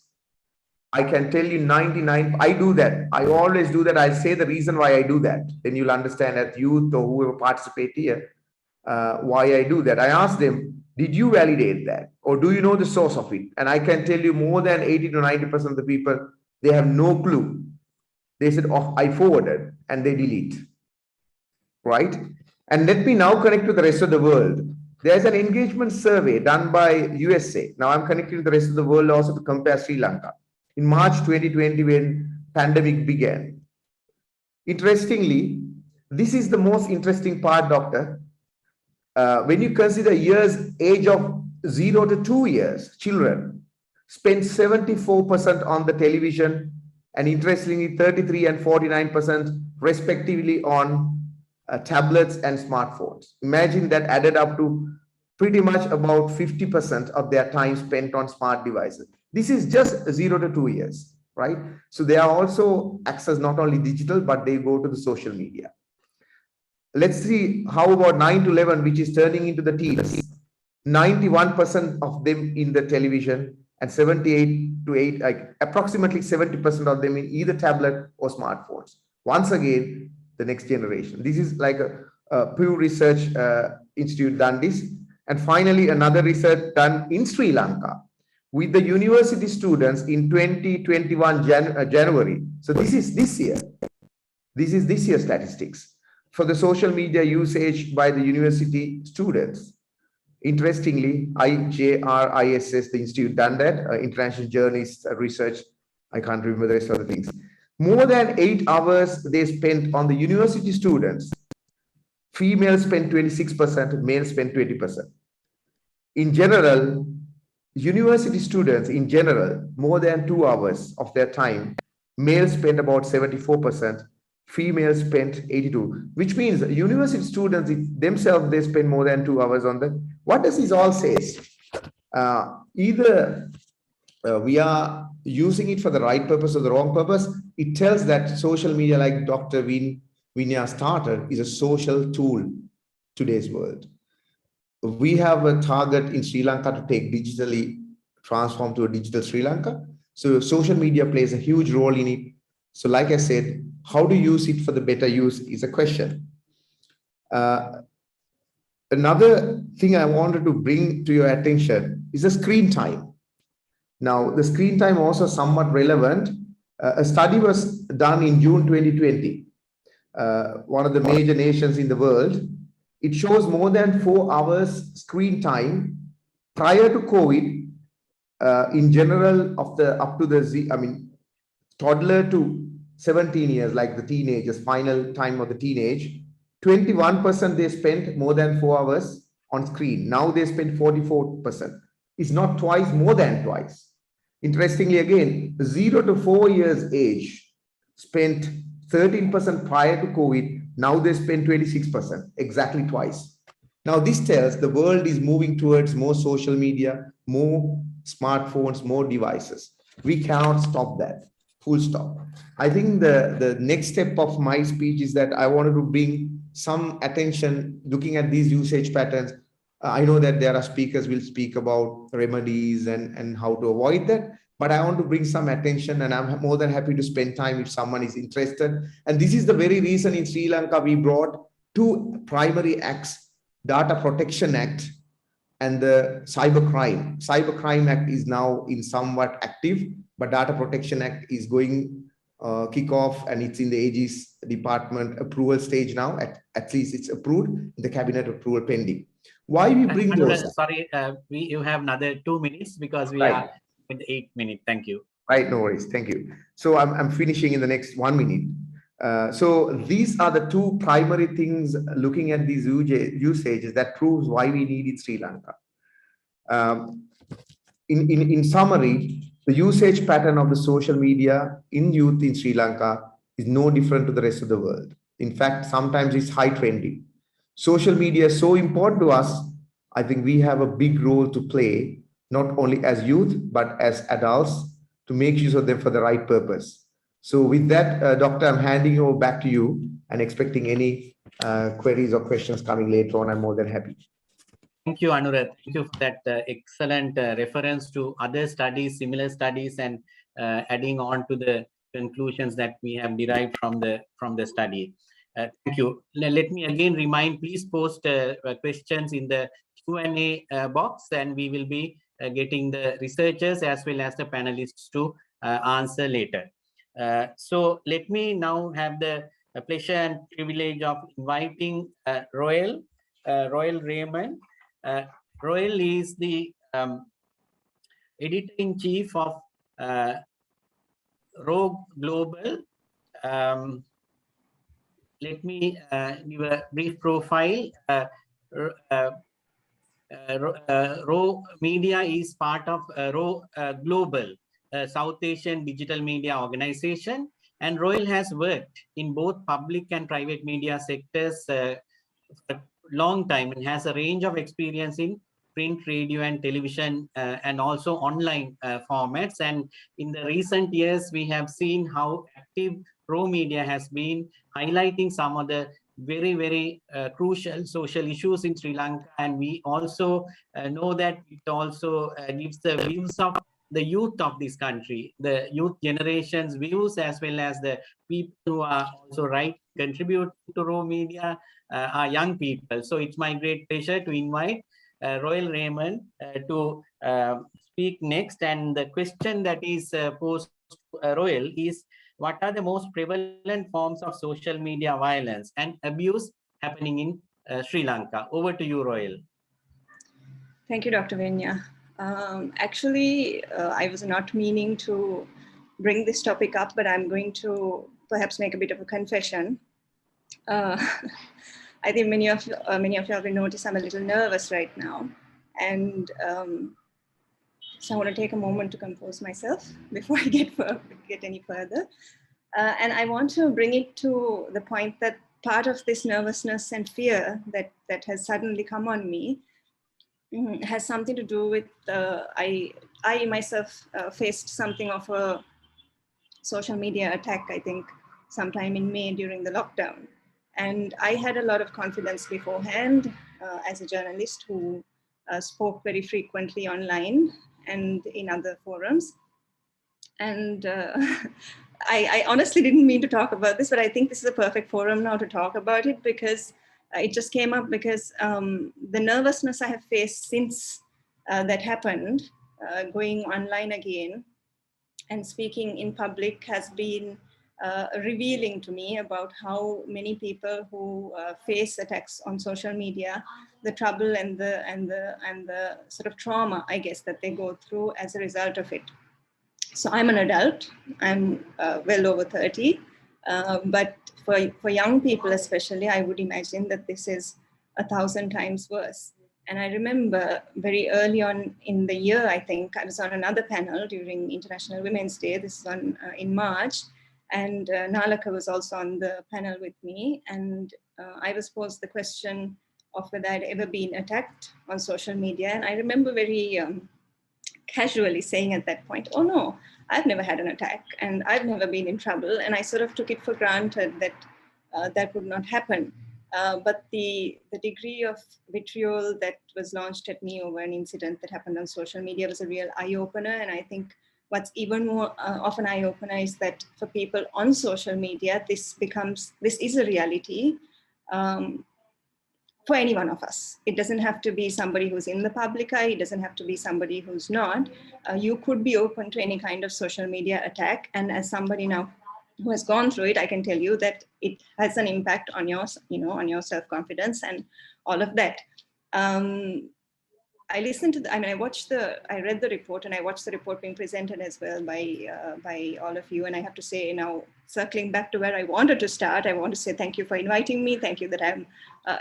S7: I can tell you 99, I do that. I always do that. I say the reason why I do that. Then you'll understand that youth or whoever participate here, why I do that. I ask them, did you validate that? Or do you know the source of it? And I can tell you more than 80 to 90% of the people, they have no clue. They said, oh, I forwarded, and they delete, right? And let me now connect to the rest of the world. There's an engagement survey done by USA. Now I'm connecting to the rest of the world also to compare Sri Lanka. In March 2020, when pandemic began. Interestingly, This is the most interesting part, doctor. When you consider years age of 0 to 2 years, children spend 74% on the television, and interestingly 33 and 49% respectively on tablets and smartphones. Imagine that added up to pretty much about 50% of their time spent on smart devices. This is just 0 to 2 years, right? So they are also access not only digital, but they go to the social media. Let's see how about 9 to 11, which is turning into the teens. 91% of them in the television, and 78 to 8, like approximately 70% of them in either tablet or smartphones. Once again, the next generation. This is like a Pew Research Institute done this. And finally, another research done in Sri Lanka with the university students in 2021 January. So this is this year. This is this year's statistics for the social media usage by the university students. Interestingly, IJRISS, the institute done that, International Journalist Research, I can't remember the rest of the things. More than 8 hours they spent on the university students. Females spend 26%, males spend 20%. In general, university students in general, more than 2 hours of their time, males spend about 74%, females spent 82, which means university students themselves, they spend more than 2 hours on the. What does this all say? Either we are using it for the right purpose or the wrong purpose. It tells that social media, like Dr. Vinaya started, is a social tool today's world. We have a target in Sri Lanka to take digitally transform to a digital Sri Lanka. So social media plays a huge role in it. So like I said, how to use it for the better use is a question. Another thing I wanted to bring to your attention is the screen time. Now, the screen time also somewhat relevant. A study was done in June 2020, one of the major nations in the world. It shows more than 4 hours screen time prior to COVID, in general, of the up to the toddler to 17 years, like the teenagers, final time of the teenage. 21% they spent more than 4 hours on screen. Now they spend 44%. It's not twice, more than twice. Interestingly, again, 0 to 4 years age spent 13% prior to COVID. Now they spend 26%, exactly twice. Now this tells the world is moving towards more social media, more smartphones, more devices. We cannot stop that. Full stop. I think the next step of my speech is that I wanted to bring some attention looking at these usage patterns. I know that there are speakers will speak about remedies and how to avoid that, but I want to bring some attention, and I'm more than happy to spend time if someone is interested. And this is the very reason in Sri Lanka we brought 2 primary acts, Data Protection Act and the Cybercrime. Cybercrime Act is now in somewhat active, but Data Protection Act is going kick off, and it's in the AG's department approval stage now. At least it's approved, the cabinet approval pending. Why we bring those?
S6: Sorry, you have another 2 minutes because we are with 8 minutes. Thank you.
S7: Right, no worries. Thank you. So I'm finishing in the next 1 minute. So these are the 2 primary things looking at these usages that proves why we need in Sri Lanka. In summary, the usage pattern of the social media in youth in Sri Lanka is no different to the rest of the world. In fact, sometimes it's high trending. Social media is so important to us. I think we have a big role to play, not only as youth, but as adults, to make use of them for the right purpose. So with that, Doctor, I'm handing over back to you and expecting any queries or questions coming later on. I'm more than happy.
S6: Thank you, Anurag. Thank you for that excellent reference to other studies, similar studies, and adding on to the conclusions that we have derived from the study. Thank you. Let me again remind, please post questions in the Q&A box, and we will be getting the researchers as well as the panelists to answer later. So let me now have the pleasure and privilege of inviting Royal Rahman. Royal is the editor-in-chief of Rogue Global. let me give a brief profile. Raw Media is part of Raw Global, South Asian digital media organization, and Royal has worked in both public and private media sectors for a long time and has a range of experience in print, radio, and television, and also online formats. And in the recent years, we have seen how active Raw Media has been, highlighting some of the very crucial social issues in Sri Lanka. And we also know that it also gives the views of the youth of this country, the youth generation's views, as well as the people who are also contribute to Raw Media are young people. So it's my great pleasure to invite Royal Rahman to speak next. And the question that is posed to Royal is, what are the most prevalent forms of social media violence and abuse happening in Sri Lanka? Over to you, Royal.
S8: Thank you, Dr. Vinya. Actually, I was not meaning to bring this topic up, but I'm going to perhaps make a bit of a confession. I think many of you will notice I'm a little nervous right now. And so I want to take a moment to compose myself before I get any further. And I want to bring it to the point that part of this nervousness and fear that has suddenly come on me has something to do with, I myself faced something of a social media attack, I think, sometime in May during the lockdown. And I had a lot of confidence beforehand as a journalist who spoke very frequently online and in other forums. And I honestly didn't mean to talk about this, but I think this is a perfect forum now to talk about it, because it just came up because the nervousness I have faced since that happened, going online again and speaking in public, has been revealing to me about how many people who face attacks on social media, the trouble and the sort of trauma, I guess, that they go through as a result of it. So I'm an adult, I'm well over 30, but for young people especially, I would imagine that this is 1,000 times worse. And I remember very early on in the year, I think, I was on another panel during International Women's Day, this is on in March, and Nalaka was also on the panel with me, and I was posed the question of whether I'd ever been attacked on social media. And I remember very casually saying at that point, oh no, I've never had an attack and I've never been in trouble. And I sort of took it for granted that that would not happen. But the degree of vitriol that was launched at me over an incident that happened on social media was a real eye-opener. And I think what's even more of an eye-opener is that for people on social media, this is a reality. For any one of us. It doesn't have to be somebody who's in the public eye. It doesn't have to be somebody who's not. You could be open to any kind of social media attack. And as somebody now who has gone through it, I can tell you that it has an impact on your, on your self-confidence and all of that. I listened to I read the report, and I watched the report being presented as well by all of you. And I have to say, now, circling back to where I wanted to start, I want to say thank you for inviting me. Thank you that I'm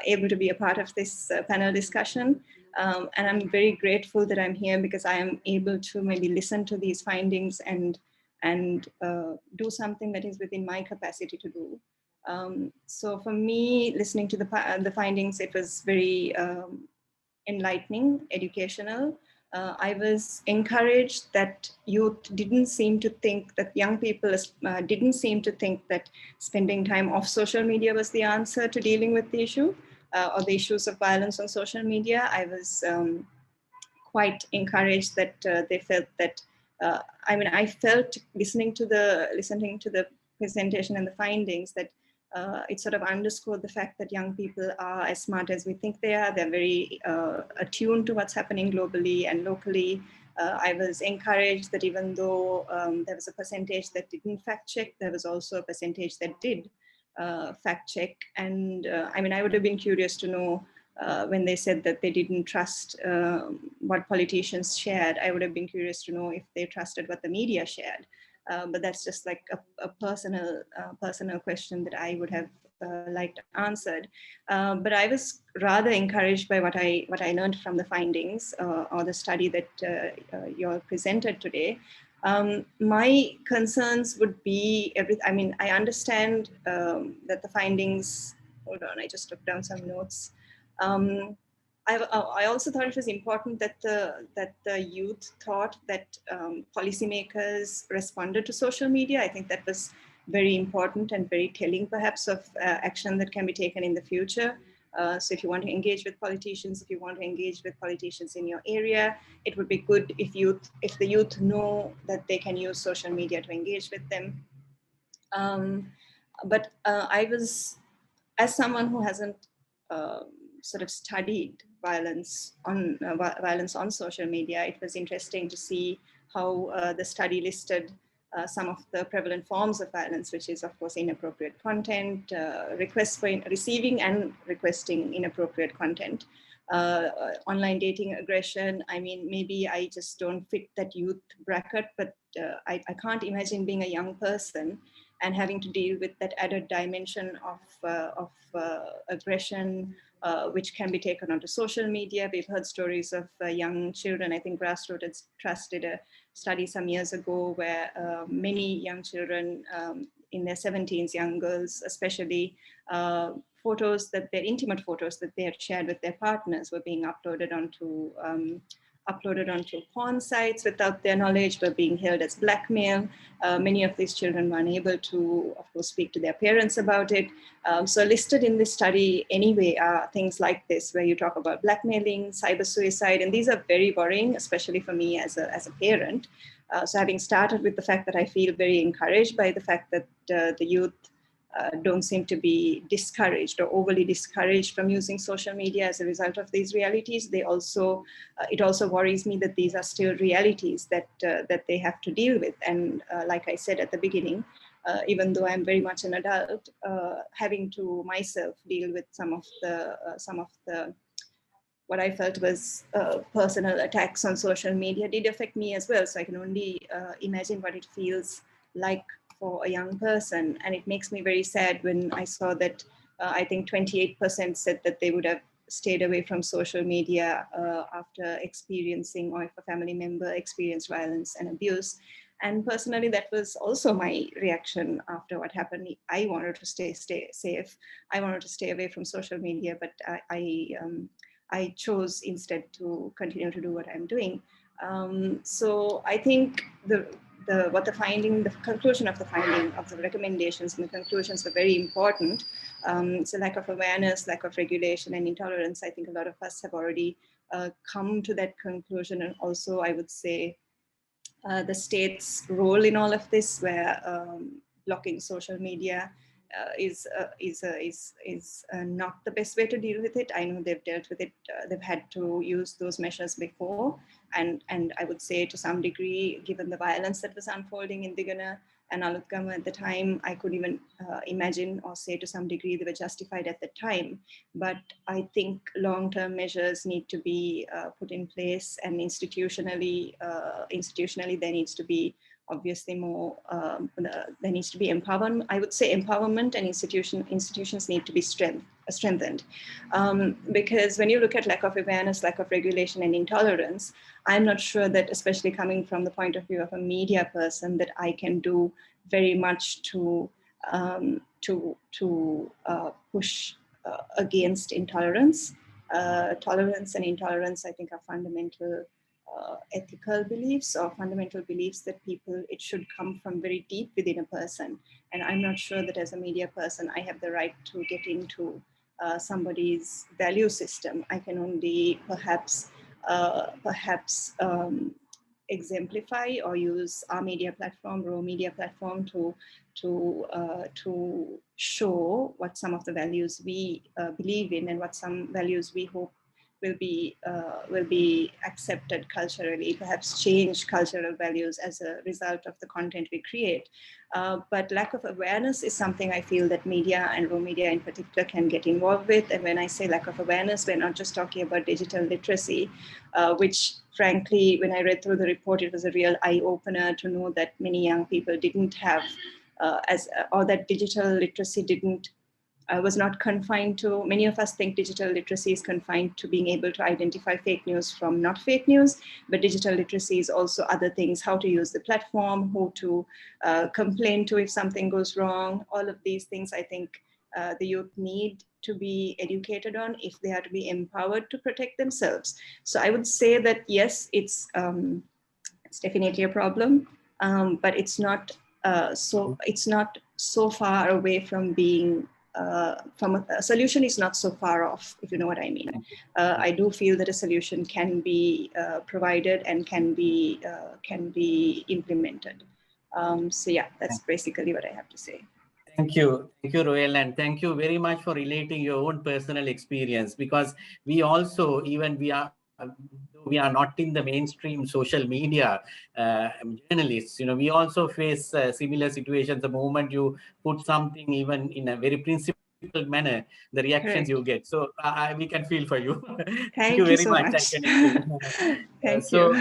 S8: able to be a part of this panel discussion. And I'm very grateful that I'm here, because I am able to maybe listen to these findings and do something that is within my capacity to do. So for me, listening to the findings, it was very enlightening, educational. I was encouraged that youth didn't seem to think that young people didn't seem to think that spending time off social media was the answer to dealing with the issue or the issues of violence on social media. I was quite encouraged that they felt that, I felt listening to the presentation and the findings that it sort of underscored the fact that young people are as smart as we think they are. They're very attuned to what's happening globally and locally. I was encouraged that even though there was a percentage that didn't fact check, there was also a percentage that did fact check. And I would have been curious to know when they said that they didn't trust what politicians shared. I would have been curious to know if they trusted what the media shared. But that's just like a personal question that I would have liked answered. But I was rather encouraged by what I learned from the findings or the study that you all presented today. My concerns would be I understand that the findings. Hold on, I just took down some notes. I also thought it was important that the youth thought that policymakers responded to social media. I think that was very important and very telling, perhaps, of action that can be taken in the future. So if you want to engage with politicians, if you want to engage with politicians in your area, it would be good if the youth know that they can use social media to engage with them. But I was, as someone who hasn't sort of studied violence on social media, it was interesting to see how the study listed some of the prevalent forms of violence, which is, of course, inappropriate content, requests for receiving and requesting inappropriate content, online dating aggression. I mean, maybe I just don't fit that youth bracket, but I can't imagine being a young person and having to deal with that added dimension of aggression, which can be taken onto social media. We've heard stories of young children. I think Grassroots Trust did a study some years ago where many young children in their 17s, young girls especially, their intimate photos that they had shared with their partners were being uploaded onto porn sites without their knowledge, were being held as blackmail. Many of these children were unable to, of course, speak to their parents about it. So listed in this study anyway are things like this, where you talk about blackmailing, cyber suicide, and these are very worrying, especially for me as a parent. So having started with the fact that I feel very encouraged by the fact that the youth don't seem to be discouraged or overly discouraged from using social media as a result of these realities. It also worries me that these are still realities that they have to deal with. And like I said at the beginning, even though I'm very much an adult, having to myself deal with some of the what I felt was personal attacks on social media did affect me as well. So I can only imagine what it feels like for a young person. And it makes me very sad when I saw that I think 28% said that they would have stayed away from social media after experiencing, or if a family member experienced violence and abuse. And personally, that was also my reaction after what happened. I wanted to stay safe. I wanted to stay away from social media, but I chose instead to continue to do what I'm doing. So I think the conclusion of the finding of the recommendations and the conclusions were very important. So lack of awareness, lack of regulation, and intolerance. I think a lot of us have already come to that conclusion. And also, I would say the state's role in all of this, where blocking social media is not the best way to deal with it. I know they've dealt with it. They've had to use those measures before. And I would say to some degree, given the violence that was unfolding in Digana and Alutgama at the time, I could even imagine or say to some degree they were justified at the time. But I think long-term measures need to be put in place, and institutionally there needs to be obviously more, there needs to be empowerment. I would say empowerment, and institutions need to be strengthened. Because when you look at lack of awareness, lack of regulation, and intolerance, I'm not sure that, especially coming from the point of view of a media person, that I can do very much to push against intolerance. Tolerance and intolerance, I think, are fundamental ethical beliefs, or fundamental beliefs that it should come from very deep within a person. And I'm not sure that as a media person, I have the right to get into somebody's value system. I can only perhaps exemplify or use our media platform, Raw Media platform, to show what some of the values we believe in, and what some values we hope will be accepted culturally, perhaps change cultural values as a result of the content we create. But lack of awareness is something I feel that media, and Raw Media in particular, can get involved with. And when I say lack of awareness, we're not just talking about digital literacy, which frankly, when I read through the report, it was a real eye-opener to know that many young people didn't have, or that digital literacy didn't was not confined to, many of us think digital literacy is confined to being able to identify fake news from not fake news, but digital literacy is also other things, how to use the platform, who to complain to if something goes wrong. All of these things I think the youth need to be educated on if they are to be empowered to protect themselves. So I would say that yes, it's definitely a problem, but it's not so far away from being from a solution is not so far off, if you know what I mean. I do feel that a solution can be provided and can be implemented. So yeah, that's basically what I have to say.
S6: Thank you, Roel, and thank you very much for relating your own personal experience, because we also, even we are not in the mainstream social media journalists, we also face similar situations. The moment you put something even in a very principled manner, the reactions you get. So we can feel for you.
S8: Thank you very
S6: so
S8: much.
S6: Thank you.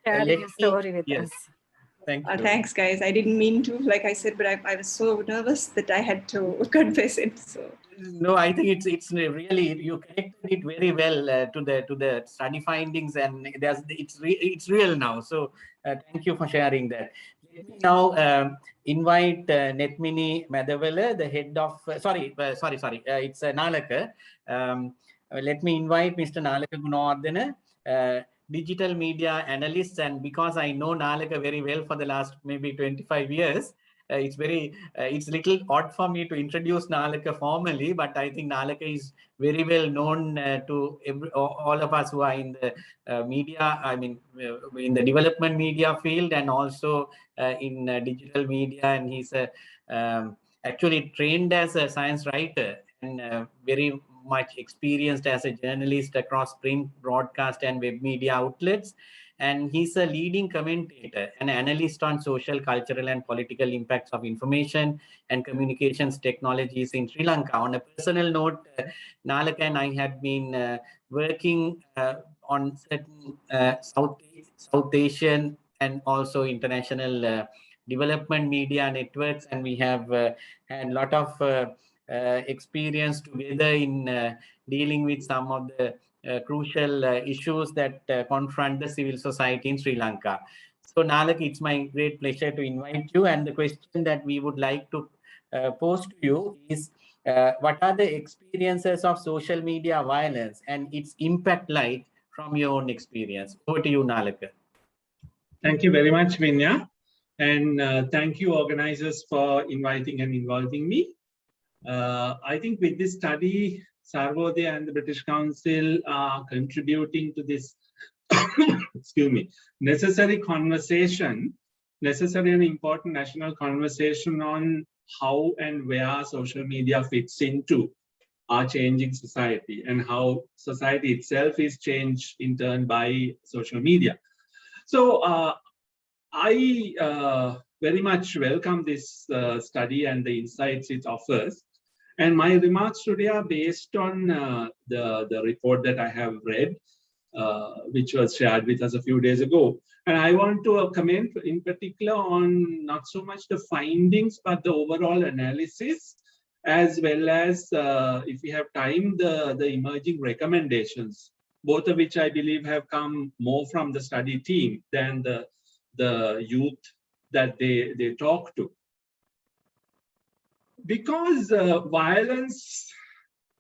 S4: Sharing your story with us.
S6: Thank you.
S8: Thanks, guys. I didn't mean to, like I said, but I was so nervous that I had to confess it. So
S6: no, I think it's really, you connected it very well to the study findings, and it's real now. So thank you for sharing that. Let me now invite Netmini Madhavela, the head of it's Nalaka. Let me invite Mr. Nalaka Gunawardena, digital media analyst, and because I know Nalaka very well for the last maybe 25 years, it's little odd for me to introduce Nalaka formally, but I think Nalaka is very well known to all of us who are in the media, in the development media field, and also in digital media. And he's actually trained as a science writer and very much experienced as a journalist across print, broadcast, and web media outlets. And he's a leading commentator and analyst on social, cultural, and political impacts of information and communications technologies in Sri Lanka. On a personal note, Nalaka and I had been working on certain South Asian and also international development media networks, and we have had a lot of experience together in dealing with some of the crucial issues that confront the civil society in Sri Lanka. So Nalaka, it's my great pleasure to invite you. And the question that we would like to pose to you is, what are the experiences of social media violence and its impact like from your own experience? Over to you, Nalaka.
S9: Thank you very much, Vinya. And thank you, organizers, for inviting and involving me. I think with this study, Sarvodaya and the British Council are contributing to this excuse me, necessary and important national conversation on how and where social media fits into our changing society, and how society itself is changed in turn by social media. So I very much welcome this study and the insights it offers. And my remarks today are based on the report that I have read, which was shared with us a few days ago. And I want to comment in particular on not so much the findings, but the overall analysis, as well as, if we have time, the emerging recommendations, both of which I believe have come more from the study team than the youth that they talk to. Because violence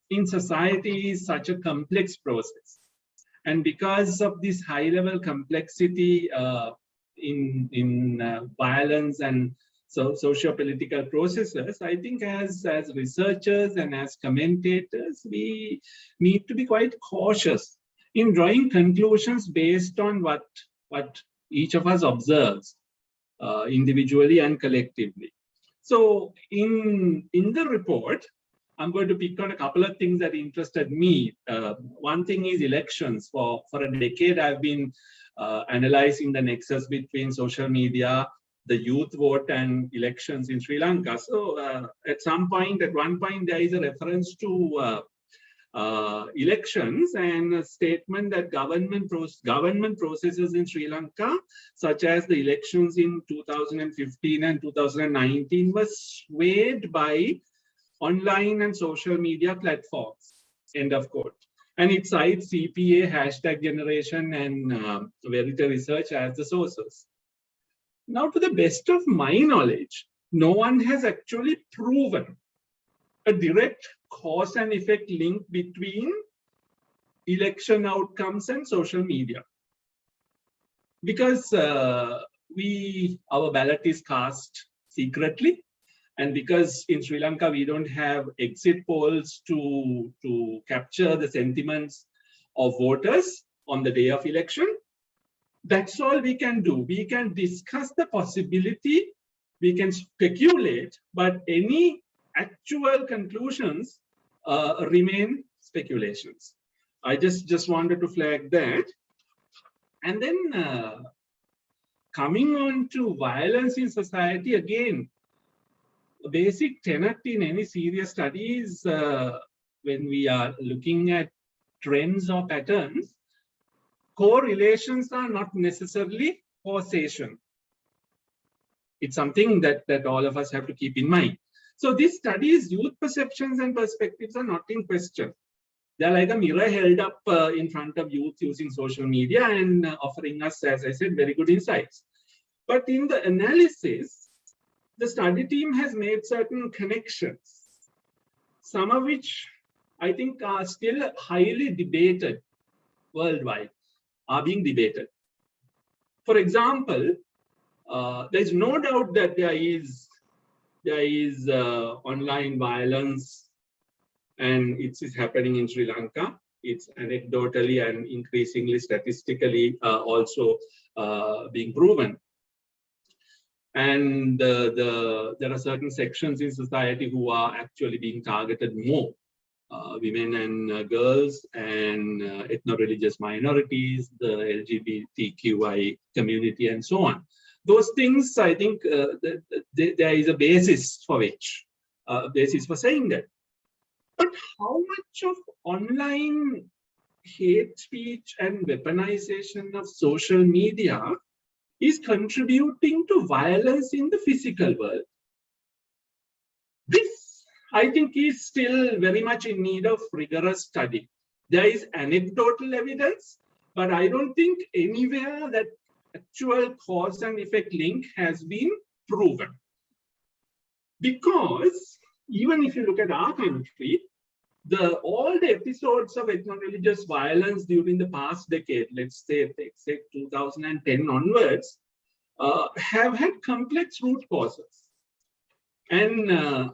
S9: in society is such a complex process, and because of this high-level complexity in violence and socio-political processes, I think as researchers and as commentators, we need to be quite cautious in drawing conclusions based on what each of us observes individually and collectively. So in the report, I'm going to pick on a couple of things that interested me. One thing is elections. For a decade, I've been analyzing the nexus between social media, the youth vote, and elections in Sri Lanka. So at one point, there is a reference to elections and a statement that government processes in Sri Lanka, such as the elections in 2015 and 2019, were swayed by online and social media platforms, end of quote. And it cites CPA, hashtag generation, and Verita Research as the sources. Now, to the best of my knowledge, no one has actually proven a direct cause and effect link between election outcomes and social media. Because our ballot is cast secretly, and because in Sri Lanka we don't have exit polls to capture the sentiments of voters on the day of election, that's all we can do. We can discuss the possibility, we can speculate, but any actual conclusions remain speculations. I just wanted to flag that. And then coming on to violence in society, again, a basic tenet in any serious studies when we are looking at trends or patterns, correlations are not necessarily causation. It's something that all of us have to keep in mind. So this study's youth perceptions and perspectives are not in question. They're like a mirror held up in front of youth using social media and offering us, as I said, very good insights. But in the analysis, the study team has made certain connections, some of which I think are still highly debated worldwide, are being debated. For example, there's no doubt that there is online violence, and it's happening in Sri Lanka. It's anecdotally and increasingly statistically also being proven. And there are certain sections in society who are actually being targeted more. Women and girls and ethno-religious minorities, the LGBTQI community, and so on. Those things, I think, there is a basis for saying that. But how much of online hate speech and weaponization of social media is contributing to violence in the physical world? This, I think, is still very much in need of rigorous study. There is anecdotal evidence, but I don't think anywhere that actual cause and effect link has been proven. Because even if you look at our country, all the episodes of ethno-religious violence during the past decade, let's say 2010 onwards, have had complex root causes. And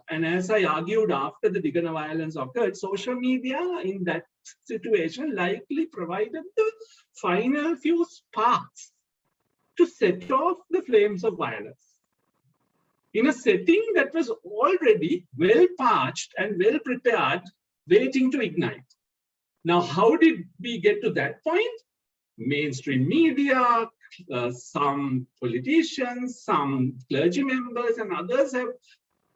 S9: as I argued after the Digana violence occurred, social media in that situation likely provided the final few sparks to set off the flames of violence in a setting that was already well parched and well prepared, waiting to ignite. Now, how did we get to that point? Mainstream media, some politicians, some clergy members, and others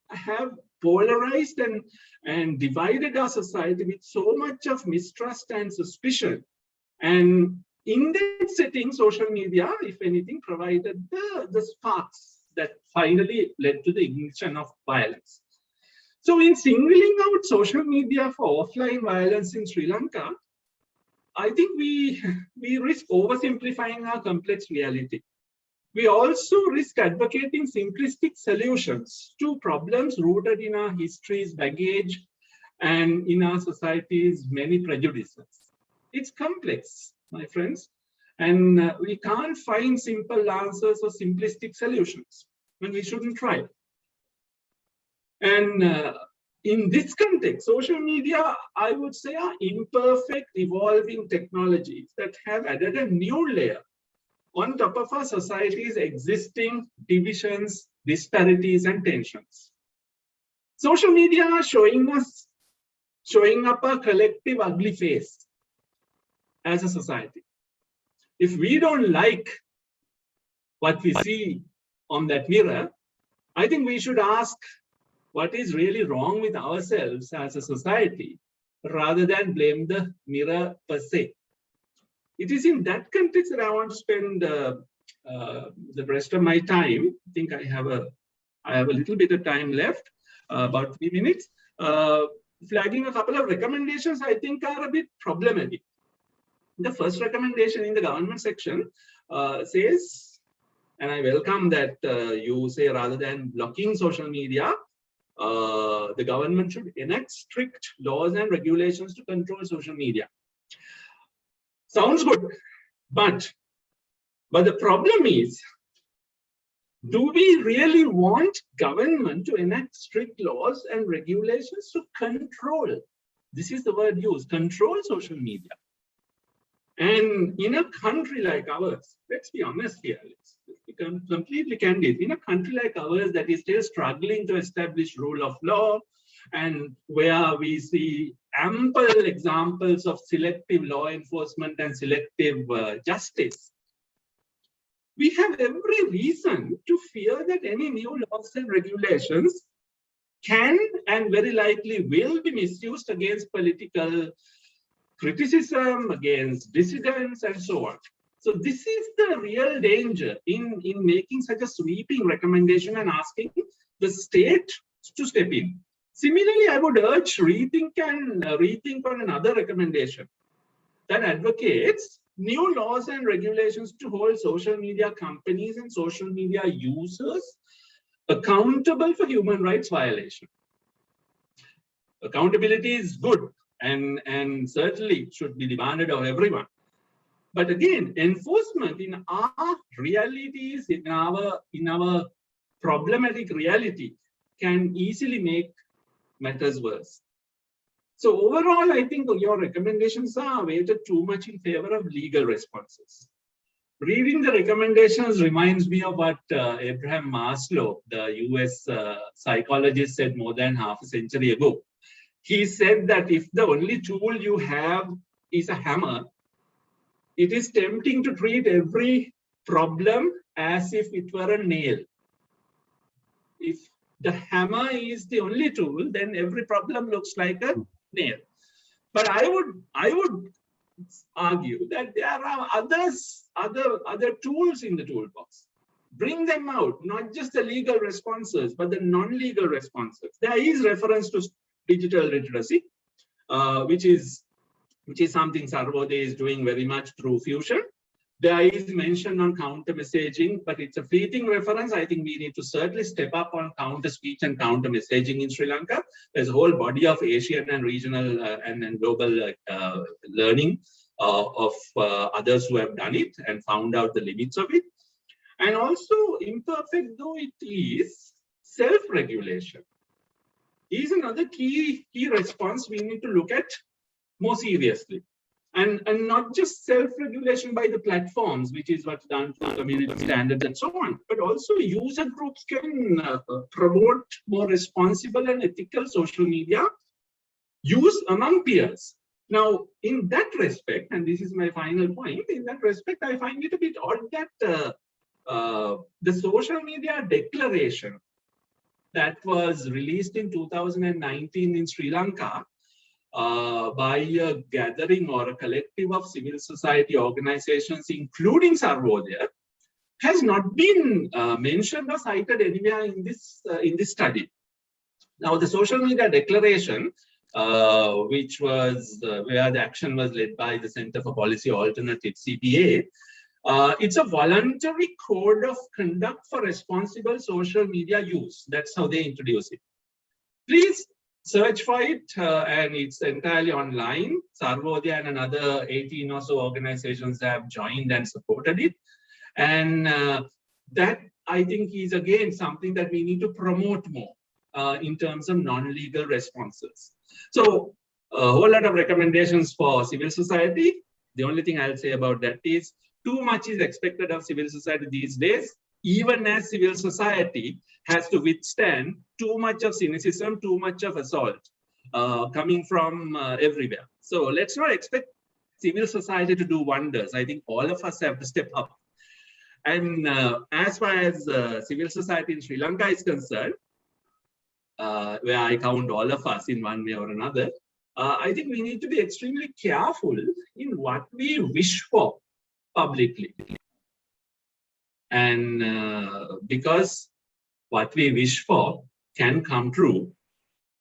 S9: have polarized and divided our society with so much of mistrust and suspicion. And in that setting, social media, if anything, provided the sparks that finally led to the ignition of violence. So in singling out social media for offline violence in Sri Lanka, I think we risk oversimplifying our complex reality. We also risk advocating simplistic solutions to problems rooted in our history's baggage and in our society's many prejudices. It's complex, my friends, and we can't find simple answers or simplistic solutions, and we shouldn't try. And in this context, social media, I would say, are imperfect, evolving technologies that have added a new layer on top of our society's existing divisions, disparities, and tensions. Social media are showing up a collective ugly face as a society. If we don't like what we see on that mirror, I think we should ask what is really wrong with ourselves as a society, rather than blame the mirror per se. It is in that context that I want to spend the rest of my time. I think I have a little bit of time left, about 3 minutes. flagging a couple of recommendations I think are a bit problematic. The first recommendation in the government section says, and I welcome that you say rather than blocking social media, the government should enact strict laws and regulations to control social media. Sounds good, but the problem is, do we really want government to enact strict laws and regulations to control? This is the word used, control social media. And in a country like ours, let's be honest here, let's become completely candid. In a country like ours that is still struggling to establish rule of law, and where we see ample examples of selective law enforcement and selective justice, we have every reason to fear that any new laws and regulations can and very likely will be misused against political criticism, against dissidents, and so on. So this is the real danger in making such a sweeping recommendation and asking the state to step in. Similarly, I would urge rethink on another recommendation that advocates new laws and regulations to hold social media companies and social media users accountable for human rights violation. Accountability is good and certainly should be demanded of everyone. But again, enforcement in our realities, in our problematic reality, can easily make matters worse. So overall, I think your recommendations are weighted too much in favor of legal responses. Reading the recommendations reminds me of what Abraham Maslow, the US psychologist, said more than half a century ago. He said that if the only tool you have is a hammer, it is tempting to treat every problem as if it were a nail. If the hammer is the only tool, then every problem looks like a nail. But I would argue that there are other tools in the toolbox. Bring them out, not just the legal responses, but the non-legal responses. There is reference to digital literacy, which is something Sarvodaya is doing very much through Fusion. There is mention on counter messaging, but it's a fleeting reference. I think we need to certainly step up on counter speech and counter messaging in Sri Lanka. There's a whole body of Asian and regional and global learning of others who have done it and found out the limits of it. And also, imperfect though it is, self-regulation is another key response we need to look at more seriously. And not just self-regulation by the platforms, which is what's done through community standards and so on, but also user groups can promote more responsible and ethical social media use among peers. Now, in that respect, and this is my final point, in that respect, I find it a bit odd that the social media declaration that was released in 2019 in Sri Lanka by a gathering or a collective of civil society organizations, including Sarvodaya, has not been mentioned or cited anywhere in this study. Now, the social media declaration, which was where the action was led by the Center for Policy Alternatives, CPA, it's a voluntary code of conduct for responsible social media use. That's how they introduce it. Please search for it, and it's entirely online. Sarvodaya and another 18 or so organizations have joined and supported it. And that, I think, is again something that we need to promote more in terms of non-legal responses. So a whole lot of recommendations for civil society. The only thing I'll say about that is too much is expected of civil society these days, even as civil society has to withstand too much of cynicism, too much of assault coming from everywhere. So let's not expect civil society to do wonders. I think all of us have to step up. And as far as civil society in Sri Lanka is concerned, where I count all of us in one way or another, I think we need to be extremely careful in what we wish for publicly. And because what we wish for can come true,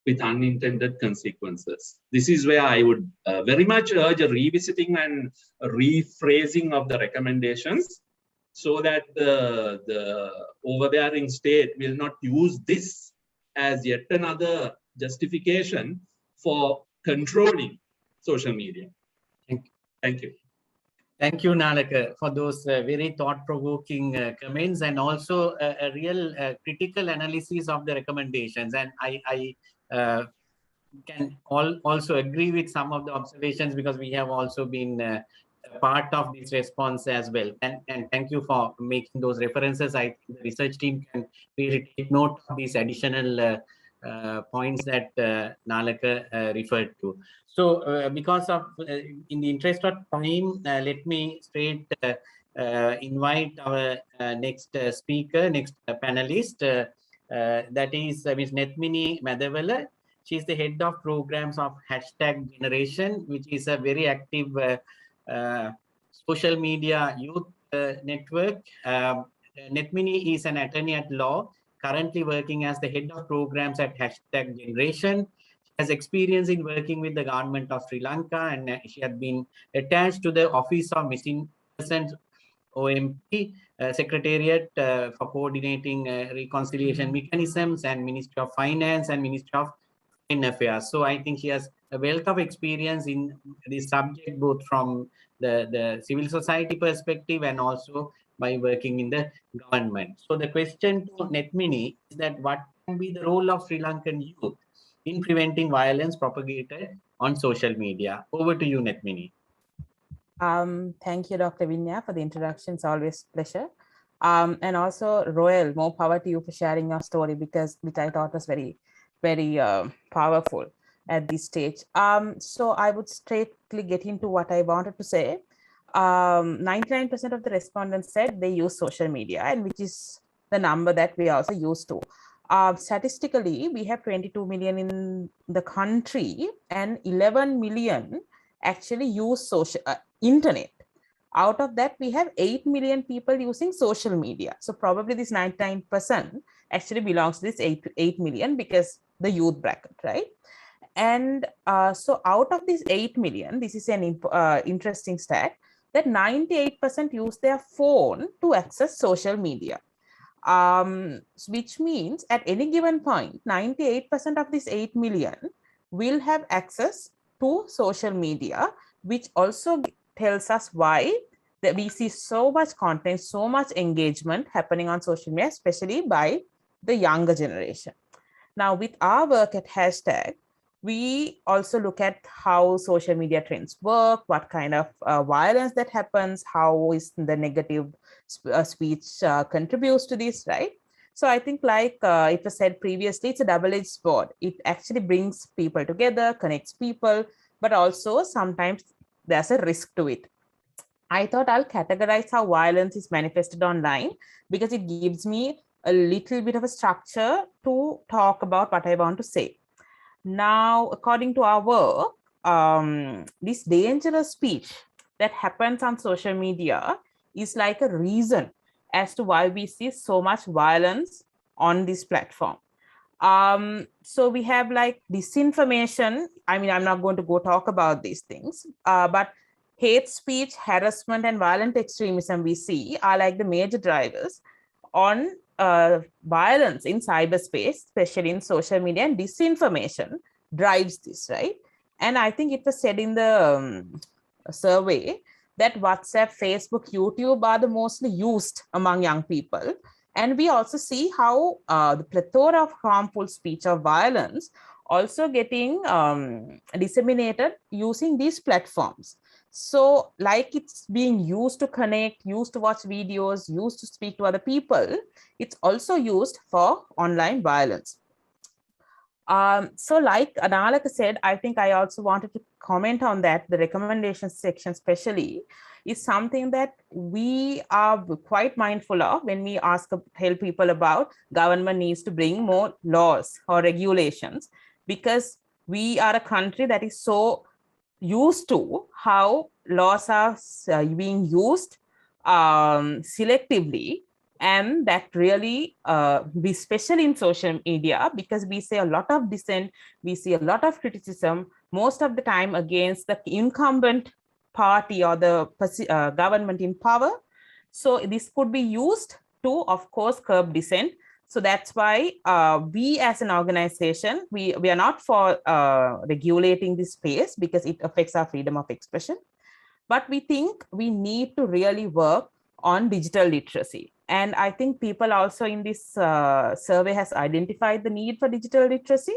S9: with unintended consequences. This is where I would very much urge a revisiting and a rephrasing of the recommendations so that the overbearing state will not use this as yet another justification for controlling social media. Thank you.
S6: Thank you, Nalaka, for those very thought-provoking comments and also a real critical analysis of the recommendations. And I can also agree with some of the observations because we have also been a part of this response as well. And thank you for making those references. I think the research team can really take note of these additional points that Nalaka referred to. So because of, in the interest of time, let me straight invite our next speaker, next panelist, that is Ms. Nethmini Madhavala. She's the head of programs of #Generation, which is a very active social media youth network. Nethmini is an attorney at law, currently working as the head of programs at #Generation. She has experience in working with the government of Sri Lanka, and she had been attached to the Office of Missing Persons OMP Secretariat for coordinating reconciliation mechanisms, and Ministry of Finance and Ministry of Foreign Affairs. So I think she has a wealth of experience in this subject, both from the civil society perspective and also by working in the government. So the question to Nethmini is that what can be the role of Sri Lankan youth in preventing violence propagated on social media? Over to you, Nethmini.
S10: Thank you, Dr. Vinya, for the introduction. It's always a pleasure. And also, Royal, more power to you for sharing your story, because which I thought was very, very powerful at this stage. So I would straightly get into what I wanted to say. 99% of the respondents said they use social media, and which is the number that we also used to. Statistically, we have 22 million in the country, and 11 million actually use social internet. Out of that, we have 8 million people using social media. So probably this 99% actually belongs to this 8 million, because the youth bracket, right? And so out of these 8 million, this is an interesting stat, that 98% use their phone to access social media. Which means at any given point, 98% of this 8 million will have access to social media, which also tells us why that we see so much content, so much engagement happening on social media, especially by the younger generation. Now, with our work at #, we also look at how social media trends work, what kind of violence that happens, how is the negative speech contributes to this, right? So I think, like it was said previously, it's a double-edged sword. It actually brings people together, connects people, but also sometimes there's a risk to it. I thought I'll categorize how violence is manifested online, because it gives me a little bit of a structure to talk about what I want to say. Now, according to our work, this dangerous speech that happens on social media is like a reason as to why we see so much violence on this platform. So we have like disinformation. I mean, I'm not going to go talk about these things, but hate speech, harassment, and violent extremism we see are like the major drivers on violence in cyberspace, especially in social media, and disinformation drives this, right? And I think it was said in the survey that WhatsApp, Facebook, YouTube are the mostly used among young people. And we also see how the plethora of harmful speech or violence also getting disseminated using these platforms. So like it's being used to connect, used to watch videos, used to speak to other people, it's also used for online violence. So like Nalaka said, I think I also wanted to comment on that. The recommendations section especially is something that we are quite mindful of when we tell people about government needs to bring more laws or regulations, because we are a country that is so used to how laws are being used selectively And that really be special in social media because we see a lot of dissent, we see a lot of criticism, most of the time against the incumbent party or the government in power. So this could be used to, of course, curb dissent. So that's why we as an organization, we are not for regulating this space because it affects our freedom of expression. But we think we need to really work on digital literacy. And I think people also in this survey has identified the need for digital literacy,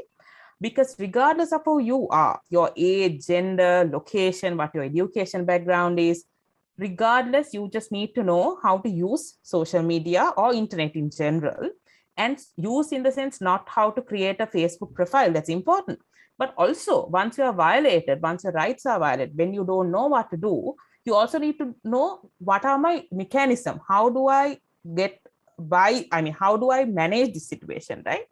S10: because regardless of who you are, your age, gender, location, what your education background is, regardless, you just need to know how to use social media or internet in general, and use in the sense not how to create a Facebook profile. That's important. But also, once you are violated, once your rights are violated, when you don't know what to do, you also need to know what are my mechanism? How do I get by? I mean, how do I manage this situation, right?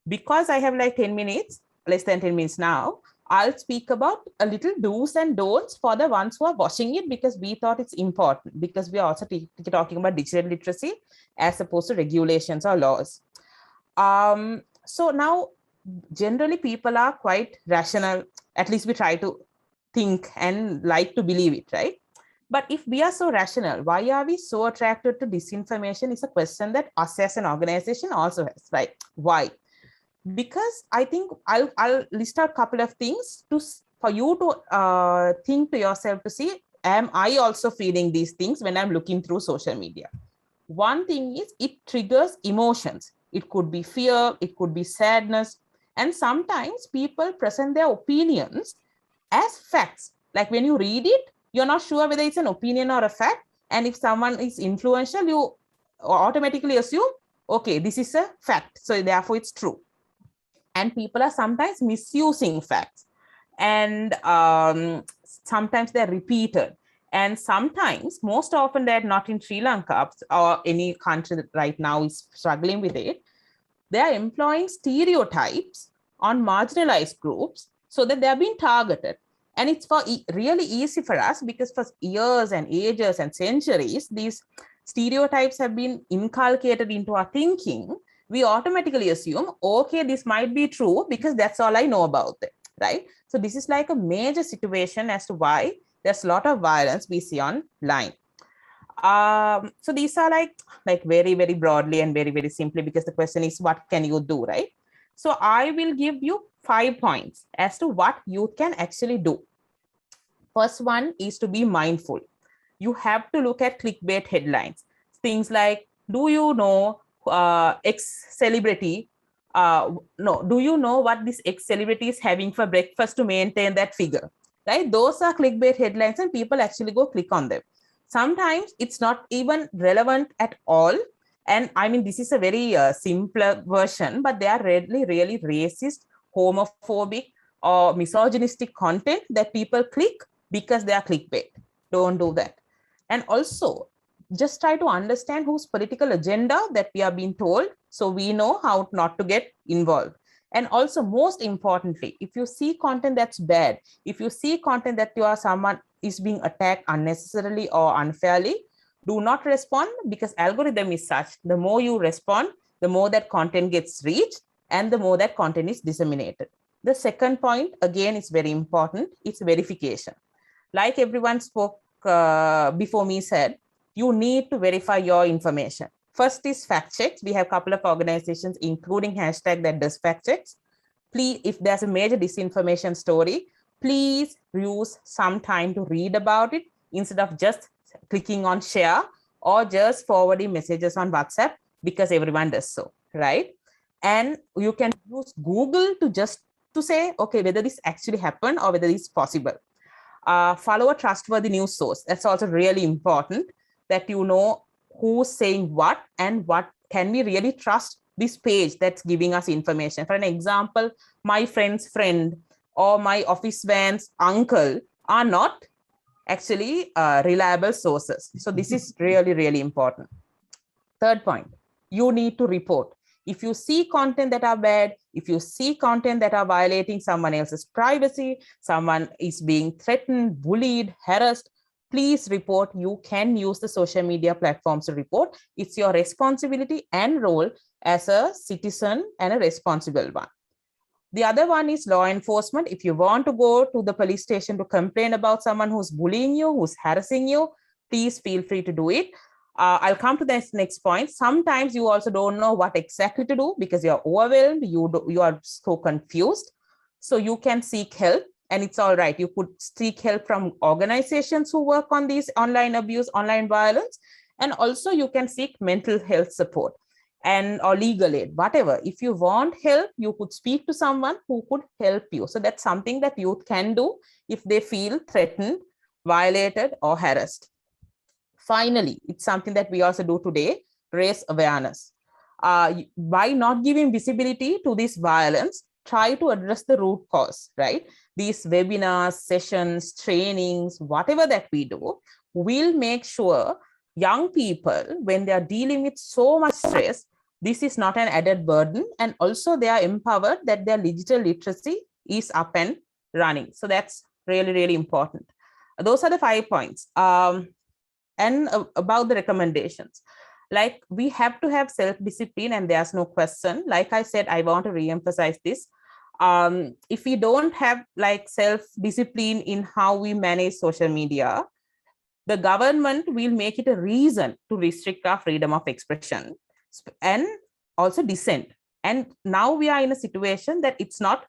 S10: Because I have like 10 minutes, less than 10 minutes now, I'll speak about a little do's and don'ts for the ones who are watching it, because we thought it's important, because we are also talking about digital literacy as opposed to regulations or laws. So now, generally, people are quite rational. At least we try to think and like to believe it, right? But if we are so rational, why are we so attracted to disinformation is a question that us as an organization also has, right? Why? Because I think I'll list out a couple of things for you to think to yourself to see, am I also feeling these things when I'm looking through social media? One thing is it triggers emotions. It could be fear, it could be sadness. And sometimes people present their opinions as facts. Like when you read it, you're not sure whether it's an opinion or a fact. And if someone is influential, you automatically assume, okay, this is a fact, so therefore it's true. And people are sometimes misusing facts. And sometimes they're repeated. And sometimes, most often, they're not in Sri Lanka or any country that right now is struggling with it. They are employing stereotypes on marginalized groups so that they're being targeted. And it's really easy for us because for years and ages and centuries, these stereotypes have been inculcated into our thinking. We automatically assume, okay, this might be true because that's all I know about it, right? So this is like a major situation as to why there's a lot of violence we see online. So these are like very, very broadly and very, very simply, because the question is, what can you do, right? So I will give you 5 points as to what youth can actually do. First one is to be mindful. You have to look at clickbait headlines. Things like, do you know X celebrity? No, do you know what this X celebrity is having for breakfast to maintain that figure? Right? Those are clickbait headlines and people actually go click on them. Sometimes it's not even relevant at all. And I mean, this is a very simpler version, but they are really, really racist, homophobic, or misogynistic content that people click because they are clickbait. Don't do that. And also, just try to understand whose political agenda that we are being told, so we know how not to get involved. And also, most importantly, if you see content that's bad, if you see content that someone is being attacked unnecessarily or unfairly, do not respond, because algorithm is such, the more you respond, the more that content gets reached and the more that content is disseminated. The second point, again, is very important. It's verification. Like everyone spoke before me said, you need to verify your information. First is fact checks. We have a couple of organizations, including hashtag, that does fact checks. Please, if there's a major disinformation story, please use some time to read about it instead of just clicking on share or just forwarding messages on WhatsApp, because everyone does so, right? And you can use Google to say, okay, whether this actually happened or whether it's possible. Follow a trustworthy news source. That's also really important, that you know who's saying what and what can we really trust this page that's giving us information. For an example, my friend's friend or my office man's uncle are not actually reliable sources. So this is really, really important. Third point, you need to report. If you see content that are bad, if you see content that are violating someone else's privacy, someone is being threatened, bullied, harassed, please report. You can use the social media platforms to report. It's your responsibility and role as a citizen and a responsible one. The other one is law enforcement. If you want to go to the police station to complain about someone who's bullying you, who's harassing you, please feel free to do it. I'll come to this next point. Sometimes you also don't know what exactly to do because you're overwhelmed, you are so confused. So you can seek help, and it's all right. You could seek help from organizations who work on these online abuse, online violence, and also you can seek mental health support and or legal aid, whatever. If you want help, you could speak to someone who could help you. So that's something that youth can do if they feel threatened, violated, or harassed. Finally, it's something that we also do today, raise awareness. By not giving visibility to this violence, try to address the root cause, right? These webinars, sessions, trainings, whatever that we do, will make sure young people, when they are dealing with so much stress, this is not an added burden, and also they are empowered that their digital literacy is up and running. So that's really, really important. Those are the 5 points. And about the recommendations, like we have to have self-discipline, and there's no question. Like I said, I want to re-emphasize this. If we don't have like self-discipline in how we manage social media, the government will make it a reason to restrict our freedom of expression and also dissent. And now we are in a situation that it's not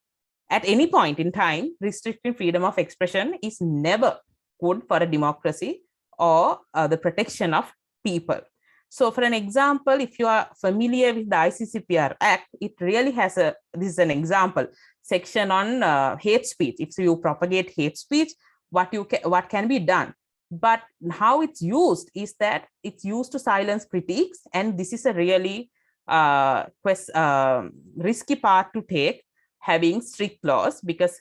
S10: at any point in time, restricting freedom of expression is never good for a democracy or the protection of people. So for an example, if you are familiar with the ICCPR Act, it really has this is an example, section on hate speech. If you propagate hate speech, what can be done? But how it's used is that it's used to silence critiques. And this is a really risky part to take, having strict laws, because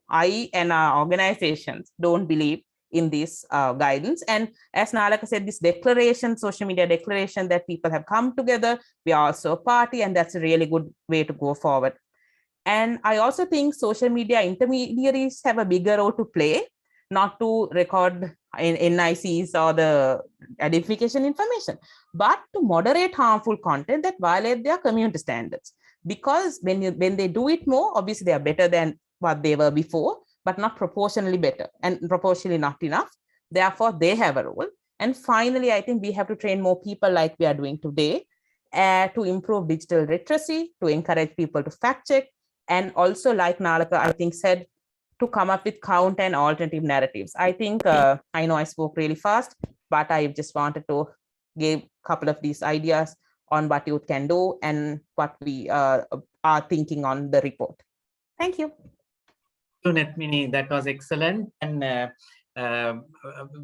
S10: I and our organizations don't believe in this guidance. And as Nalaka said, this declaration, social media declaration that people have come together, we are also a party, and that's a really good way to go forward. And I also think social media intermediaries have a bigger role to play, not to record in NICs or the identification information, but to moderate harmful content that violate their community standards. Because when they do it more, obviously they are better than what they were before, but not proportionally better and proportionally not enough. Therefore, they have a role. And finally, I think we have to train more people like we are doing today to improve digital literacy, to encourage people to fact check, and also, like Nalaka, I think, said, to come up with counter and alternative narratives. I think, I know I spoke really fast, but I just wanted to give a couple of these ideas on what youth can do and what we are thinking on the report. Thank you.
S6: Netmini, that was excellent. And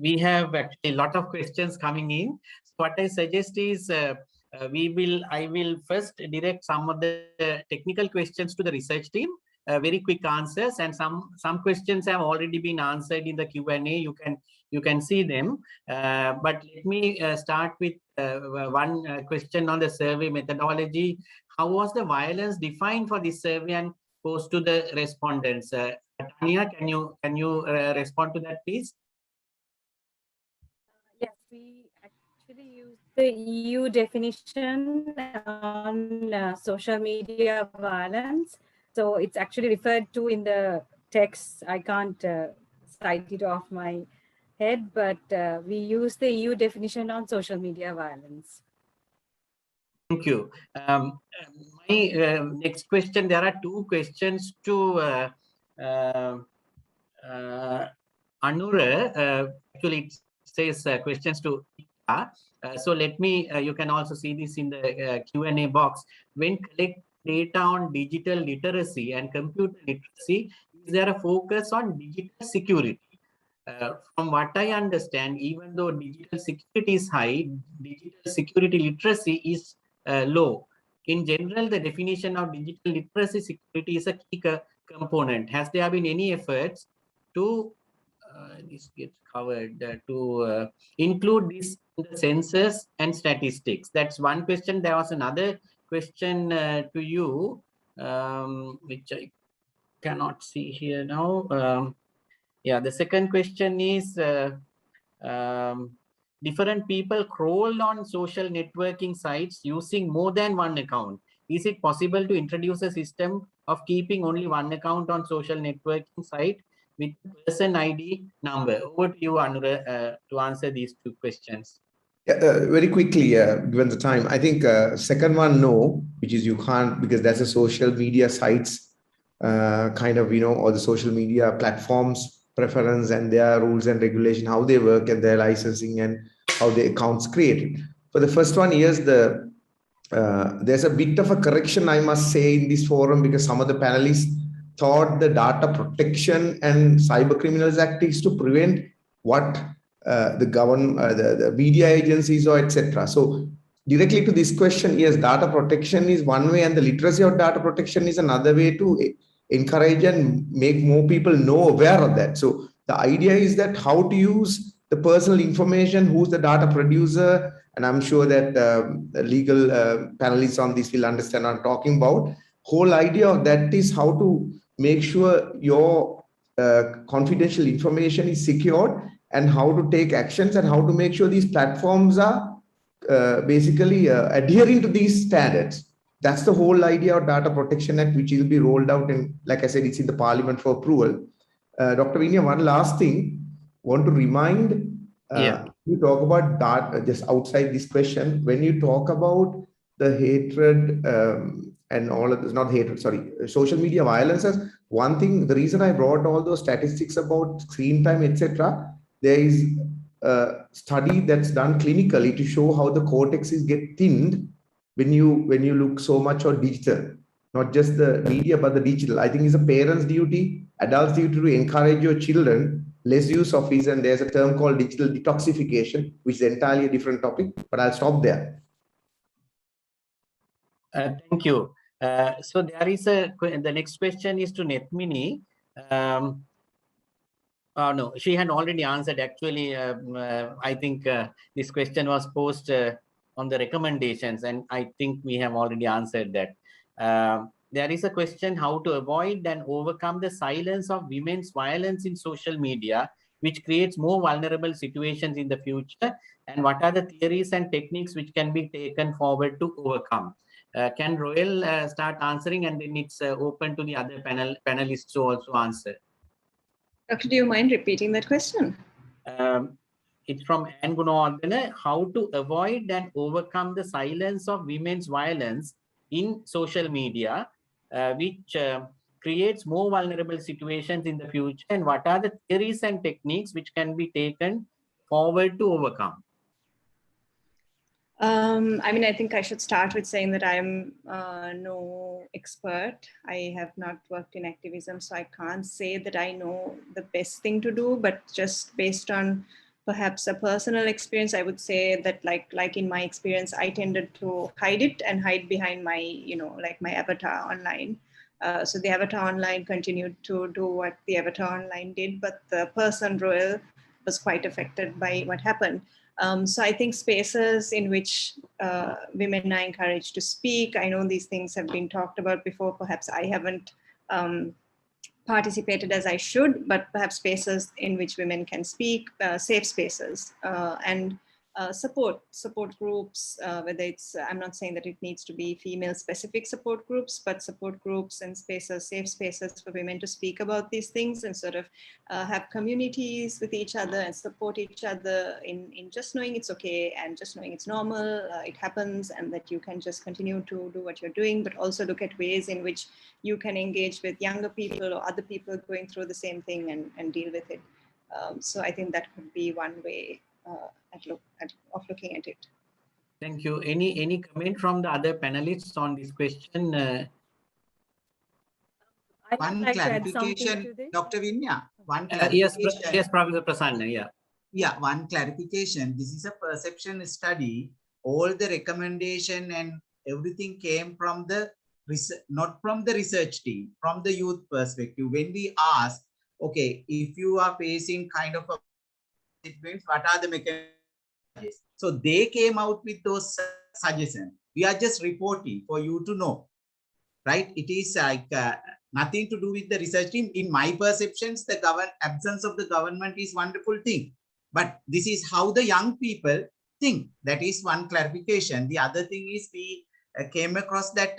S6: we have actually a lot of questions coming in. So what I suggest is I will first direct some of the technical questions to the research team, very quick answers, and some questions have already been answered in the Q&A. You can see them. But let me start with one question on the survey methodology. How was the violence defined for this survey and posed to the respondents? Tanya, can you respond to that, please?
S4: Yes, we actually use the EU definition on social media violence. So it's actually referred to in the text. I can't cite it off my head, but we use the EU definition on social media violence.
S6: Thank you. My next question, there are 2 questions to Anura. Actually, it says questions to so let me, you can also see this in the Q&A box. When collect data on digital literacy and computer literacy, is there a focus on digital security? From what I understand, even though digital security is high, digital security literacy is low. In general, the definition of digital literacy security is a key component. Has there been any efforts to this gets covered to include this in the census and statistics? That's one question. There was another question to you, which I cannot see here now. Yeah, the second question is different people crawl on social networking sites using more than one account. Is it possible to introduce a system of keeping only one account on social networking site with person ID number? Over to you, Anura, to answer these two questions.
S7: Yeah, very quickly, given the time, I think second one, no, which is you can't, because that's a social media sites kind of, or the social media platforms preference and their rules and regulation, how they work and their licensing and how the accounts created. For the first one, yes, there's a bit of a correction, I must say, in this forum, because some of the panelists thought the Data Protection and Cyber Criminals Act is to prevent what the media agencies or etc. So directly to this question, yes, data protection is one way, and the literacy of data protection is another way to encourage and make more people know, aware of that. So the idea is that how to use the personal information, who's the data producer, and I'm sure that the legal panelists on this will understand what I'm talking about. Whole idea of that is how to make sure your confidential information is secured, and how to take actions, and how to make sure these platforms are basically adhering to these standards. That's the whole idea of Data Protection Act, which will be rolled out, and like I said, it's in the Parliament for approval. Dr. Vinya, one last thing, want to remind, you talk about data, just outside this question, when you talk about the hatred and all of this, not hatred, sorry, social media violences, one thing, the reason I brought all those statistics about screen time, etc., there is a study that's done clinically to show how the cortex is get thinned when you look so much on digital, not just the media, but the digital. I think it's a parent's duty, adults' duty to encourage your children less use of it. And there's a term called digital detoxification, which is entirely a different topic, but I'll stop there.
S6: Thank you. So there is the next question is to Netmini. No, she had already answered. Actually, I think this question was posed on the recommendations, and I think we have already answered that. There is a question how to avoid and overcome the silence of women's violence in social media, which creates more vulnerable situations in the future, and what are the theories and techniques which can be taken forward to overcome. Can Roel start answering, and then it's open to the other panelists to also answer.
S8: Doctor, do you mind repeating that question?
S6: It's from Ann Gunawardena, how to avoid and overcome the silence of women's violence in social media, which creates more vulnerable situations in the future, and what are the theories and techniques which can be taken forward to overcome.
S8: I mean, I think I should start with saying that I'm no expert. I have not worked in activism, so I can't say that I know the best thing to do, but just based on perhaps a personal experience, I would say that like in my experience, I tended to hide it and hide behind my, like my avatar online. So the avatar online continued to do what the avatar online did, but the person, Roel, was quite affected by what happened. So I think spaces in which women are encouraged to speak, I know these things have been talked about before, perhaps I haven't participated as I should, but perhaps spaces in which women can speak, safe spaces, and support groups, whether it's, I'm not saying that it needs to be female specific support groups, but support groups and spaces, safe spaces for women to speak about these things and sort of have communities with each other and support each other in just knowing it's okay and just knowing it's normal, it happens, and that you can just continue to do what you're doing, but also look at ways in which you can engage with younger people or other people going through the same thing and deal with it. So I think that could be one way of looking at it.
S6: Thank you. Any comment from the other panelists on this question?
S3: One clarification, Dr. Vinya. One
S6: clarification. Yes, Professor Prasanna.
S3: Yeah, one clarification. This is a perception study. All the recommendation and everything came from the not from the research team, from the youth perspective. When we ask, okay, if you are facing kind of a what are the mechanisms? So they came out with those suggestions. We are just reporting for you to know, right? It is like nothing to do with the research team. In my perceptions, the absence of the government is a wonderful thing. but this is how the young people think. That is one clarification. The other thing is we came across that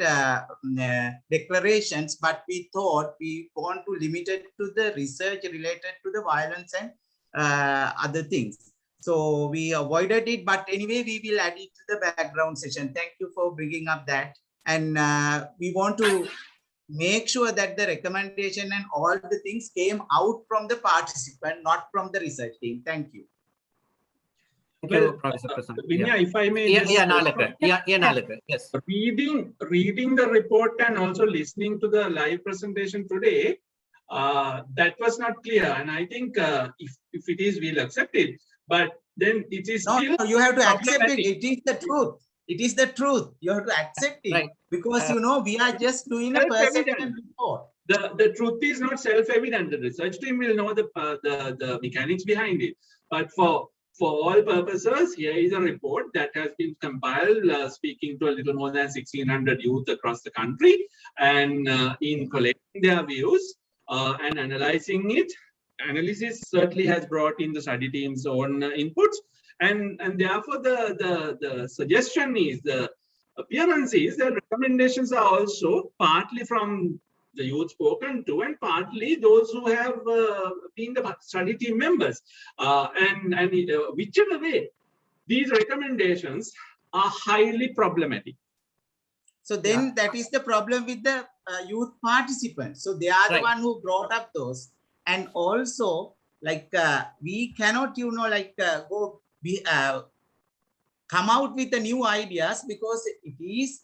S3: declarations, but we thought we want to limit it to the research related to the violence and other things. So we avoided it, but anyway, we will add it to the background session. Thank you for bringing up that. And we want to make sure that the recommendation and all the things came out from the participant, not from the research team. Thank you.
S6: Thank you, Professor Prasanna.
S9: Vinya, if I may
S6: Nalaka. Nalaka. Yes.
S9: Reading the report and also listening to the live presentation today, that was not clear. And I think if it is, we'll accept it. But then it is still
S3: you have to accept it. It is the truth. It is the truth. You have to accept it,
S6: right.
S3: Because you know we are just doing a perception report.
S9: The truth is not self-evident. The research team will know the mechanics behind it. But for all purposes, here is a report that has been compiled, speaking to a little more than 1,600 youth across the country, and in collecting their views and analyzing it. Analysis certainly has brought in the study team's own inputs, and therefore the suggestion is, the appearance is that recommendations are also partly from the youth spoken to and partly those who have been the study team members. And whichever way, these recommendations are highly problematic.
S3: So then that is the problem with the youth participants. So they are the one who brought up those. And also, like we cannot, go be come out with the new ideas, because it is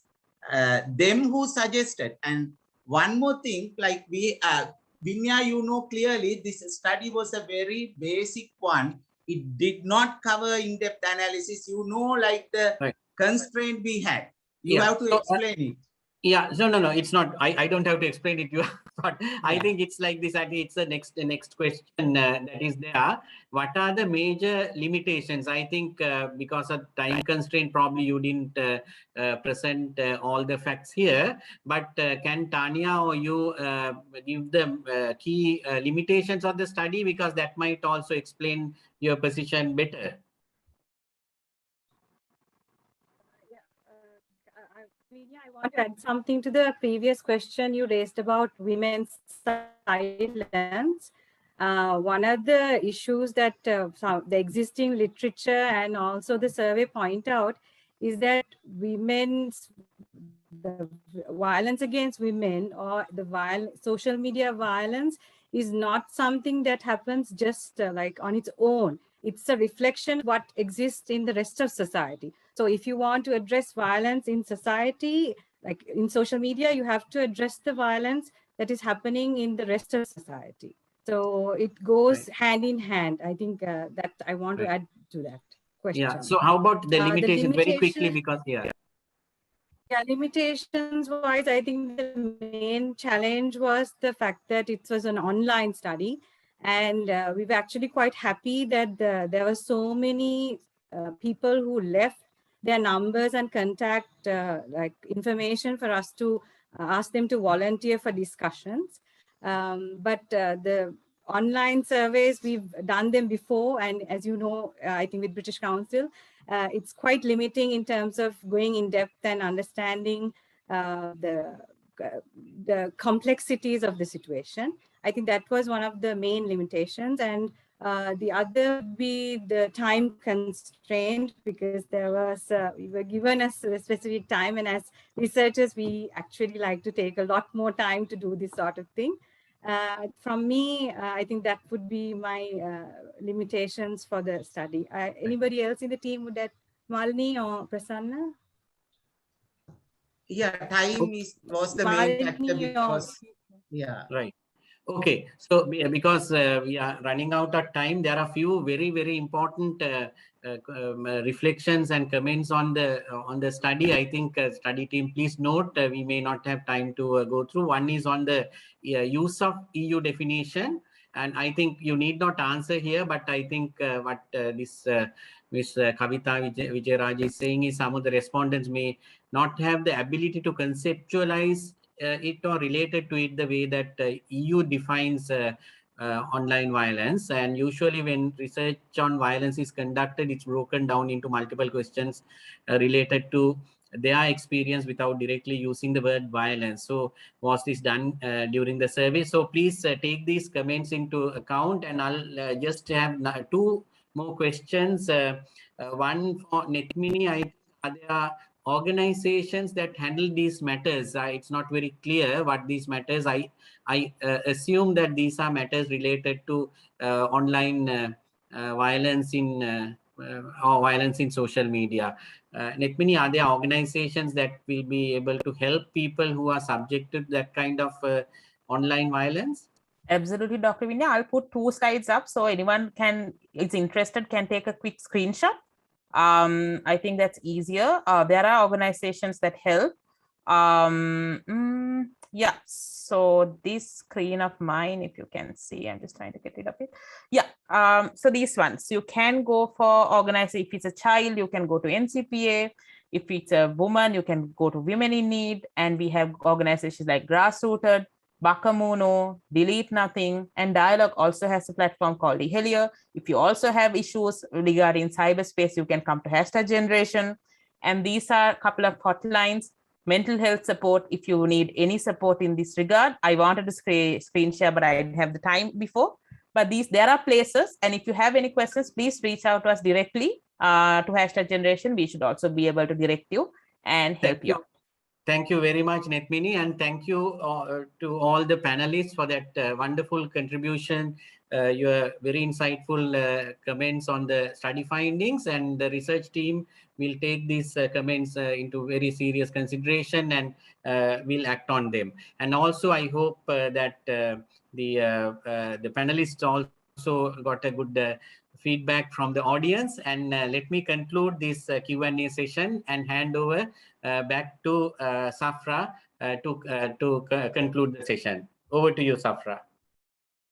S3: them who suggested. And one more thing, like Vinya, you know clearly, this study was a very basic one. It did not cover in-depth analysis. You know, like the constraint we had. You have to explain it.
S6: Yeah, no, it's not. I don't have to explain it. You, but I think it's like this. I think it's the next question that is there. What are the major limitations? I think because of time constraint, probably you didn't present all the facts here. But can Tanya or you give the key limitations of the study, because that might also explain your position better.
S4: I want to add something to the previous question you raised about women's silence. One of the issues that the existing literature and also the survey point out is that the violence against women, or the social media violence, is not something that happens just like on its own. It's a reflection of what exists in the rest of society. So if you want to address violence in society, like in social media, you have to address the violence that is happening in the rest of society. So it goes hand in hand. I think that I want to add to that question.
S6: Yeah. So how about the limitations very quickly, because
S4: limitations wise, I think the main challenge was the fact that it was an online study. And we were actually quite happy that there were so many people who left their numbers and contact like information for us to ask them to volunteer for discussions. But the online surveys, we've done them before. And as you know, I think with British Council, it's quite limiting in terms of going in depth and understanding the complexities of the situation. I think that was one of the main limitations. And the other would be the time constraint, because there was, we were given a specific time, and as researchers, we actually like to take a lot more time to do this sort of thing. From me, I think that would be my limitations for the study. Anybody else in the team, would that, Malini or Prasanna?
S3: Yeah, time was the main factor, because,
S6: Right. Okay, so because we are running out of time, there are a few very, very important reflections and comments on the study. I think study team, please note, we may not have time to go through. One is on the use of EU definition, and I think you need not answer here, but I think what this Ms. Kavita Vijayaraj is saying is some of the respondents may not have the ability to conceptualize it or related to it the way that EU defines online violence. And usually when research on violence is conducted, it's broken down into multiple questions related to their experience without directly using the word violence. So was this done during the survey? So please take these comments into account, and I'll just have two more questions. One for Netmini. Are there organizations that handle these matters? It's not very clear what these matters. I assume that these are matters related to online violence in or violence in social media. Netmini, are there organizations that will be able to help people who are subjected to that kind of online violence?
S10: Absolutely, Dr. Vinya. I'll put 2 slides up so anyone is interested can take a quick screenshot. I think that's easier. There are organizations that help. Yeah, so this screen of mine, if you can see, I'm just trying to get rid of it. Yeah, so these ones, you can go for organization. If it's a child, you can go to NCPA. If it's a woman, you can go to Women in Need. And we have organizations like Grassrooted, Bakamuno, Delete Nothing, and Dialogue also has a platform called Ehelia. If you also have issues regarding cyberspace, you can come to #Generation. And these are a couple of hotlines. Mental health support, if you need any support in this regard. I wanted to screen share, but I didn't have the time before. But there are places, and if you have any questions, please reach out to us directly to #Generation. We should also be able to direct you and help you.
S6: Thank you very much, Netmini, and thank you to all the panelists for that wonderful contribution, your very insightful comments on the study findings, and the research team will take these comments into very serious consideration and will act on them. And also, I hope that the panelists also got a good feedback from the audience. And let me conclude this Q&A session and hand over back to Safra to conclude the session. Over to you, Safra.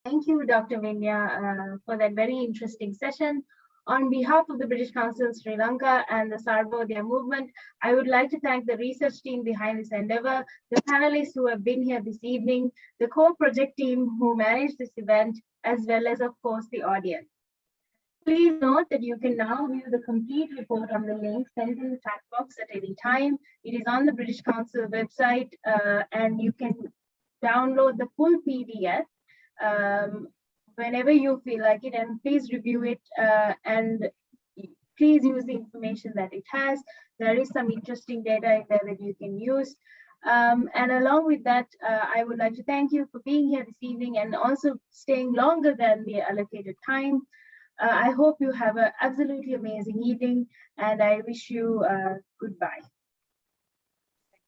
S1: Thank you, Dr. Vinya, for that very interesting session. On behalf of the British Council Sri Lanka and the Sarvodaya movement, I would like to thank the research team behind this endeavor, the panelists who have been here this evening, the core project team who managed this event, as well as, of course, the audience. Please note that you can now view the complete report on the link sent in the chat box at any time. It is on the British Council website, and you can download the full PDF whenever you feel like it, and please review it and please use the information that it has. There is some interesting data in there that you can use. And along with that, I would like to thank you for being here this evening and also staying longer than the allocated time. I hope you have an absolutely amazing evening, and I wish you goodbye.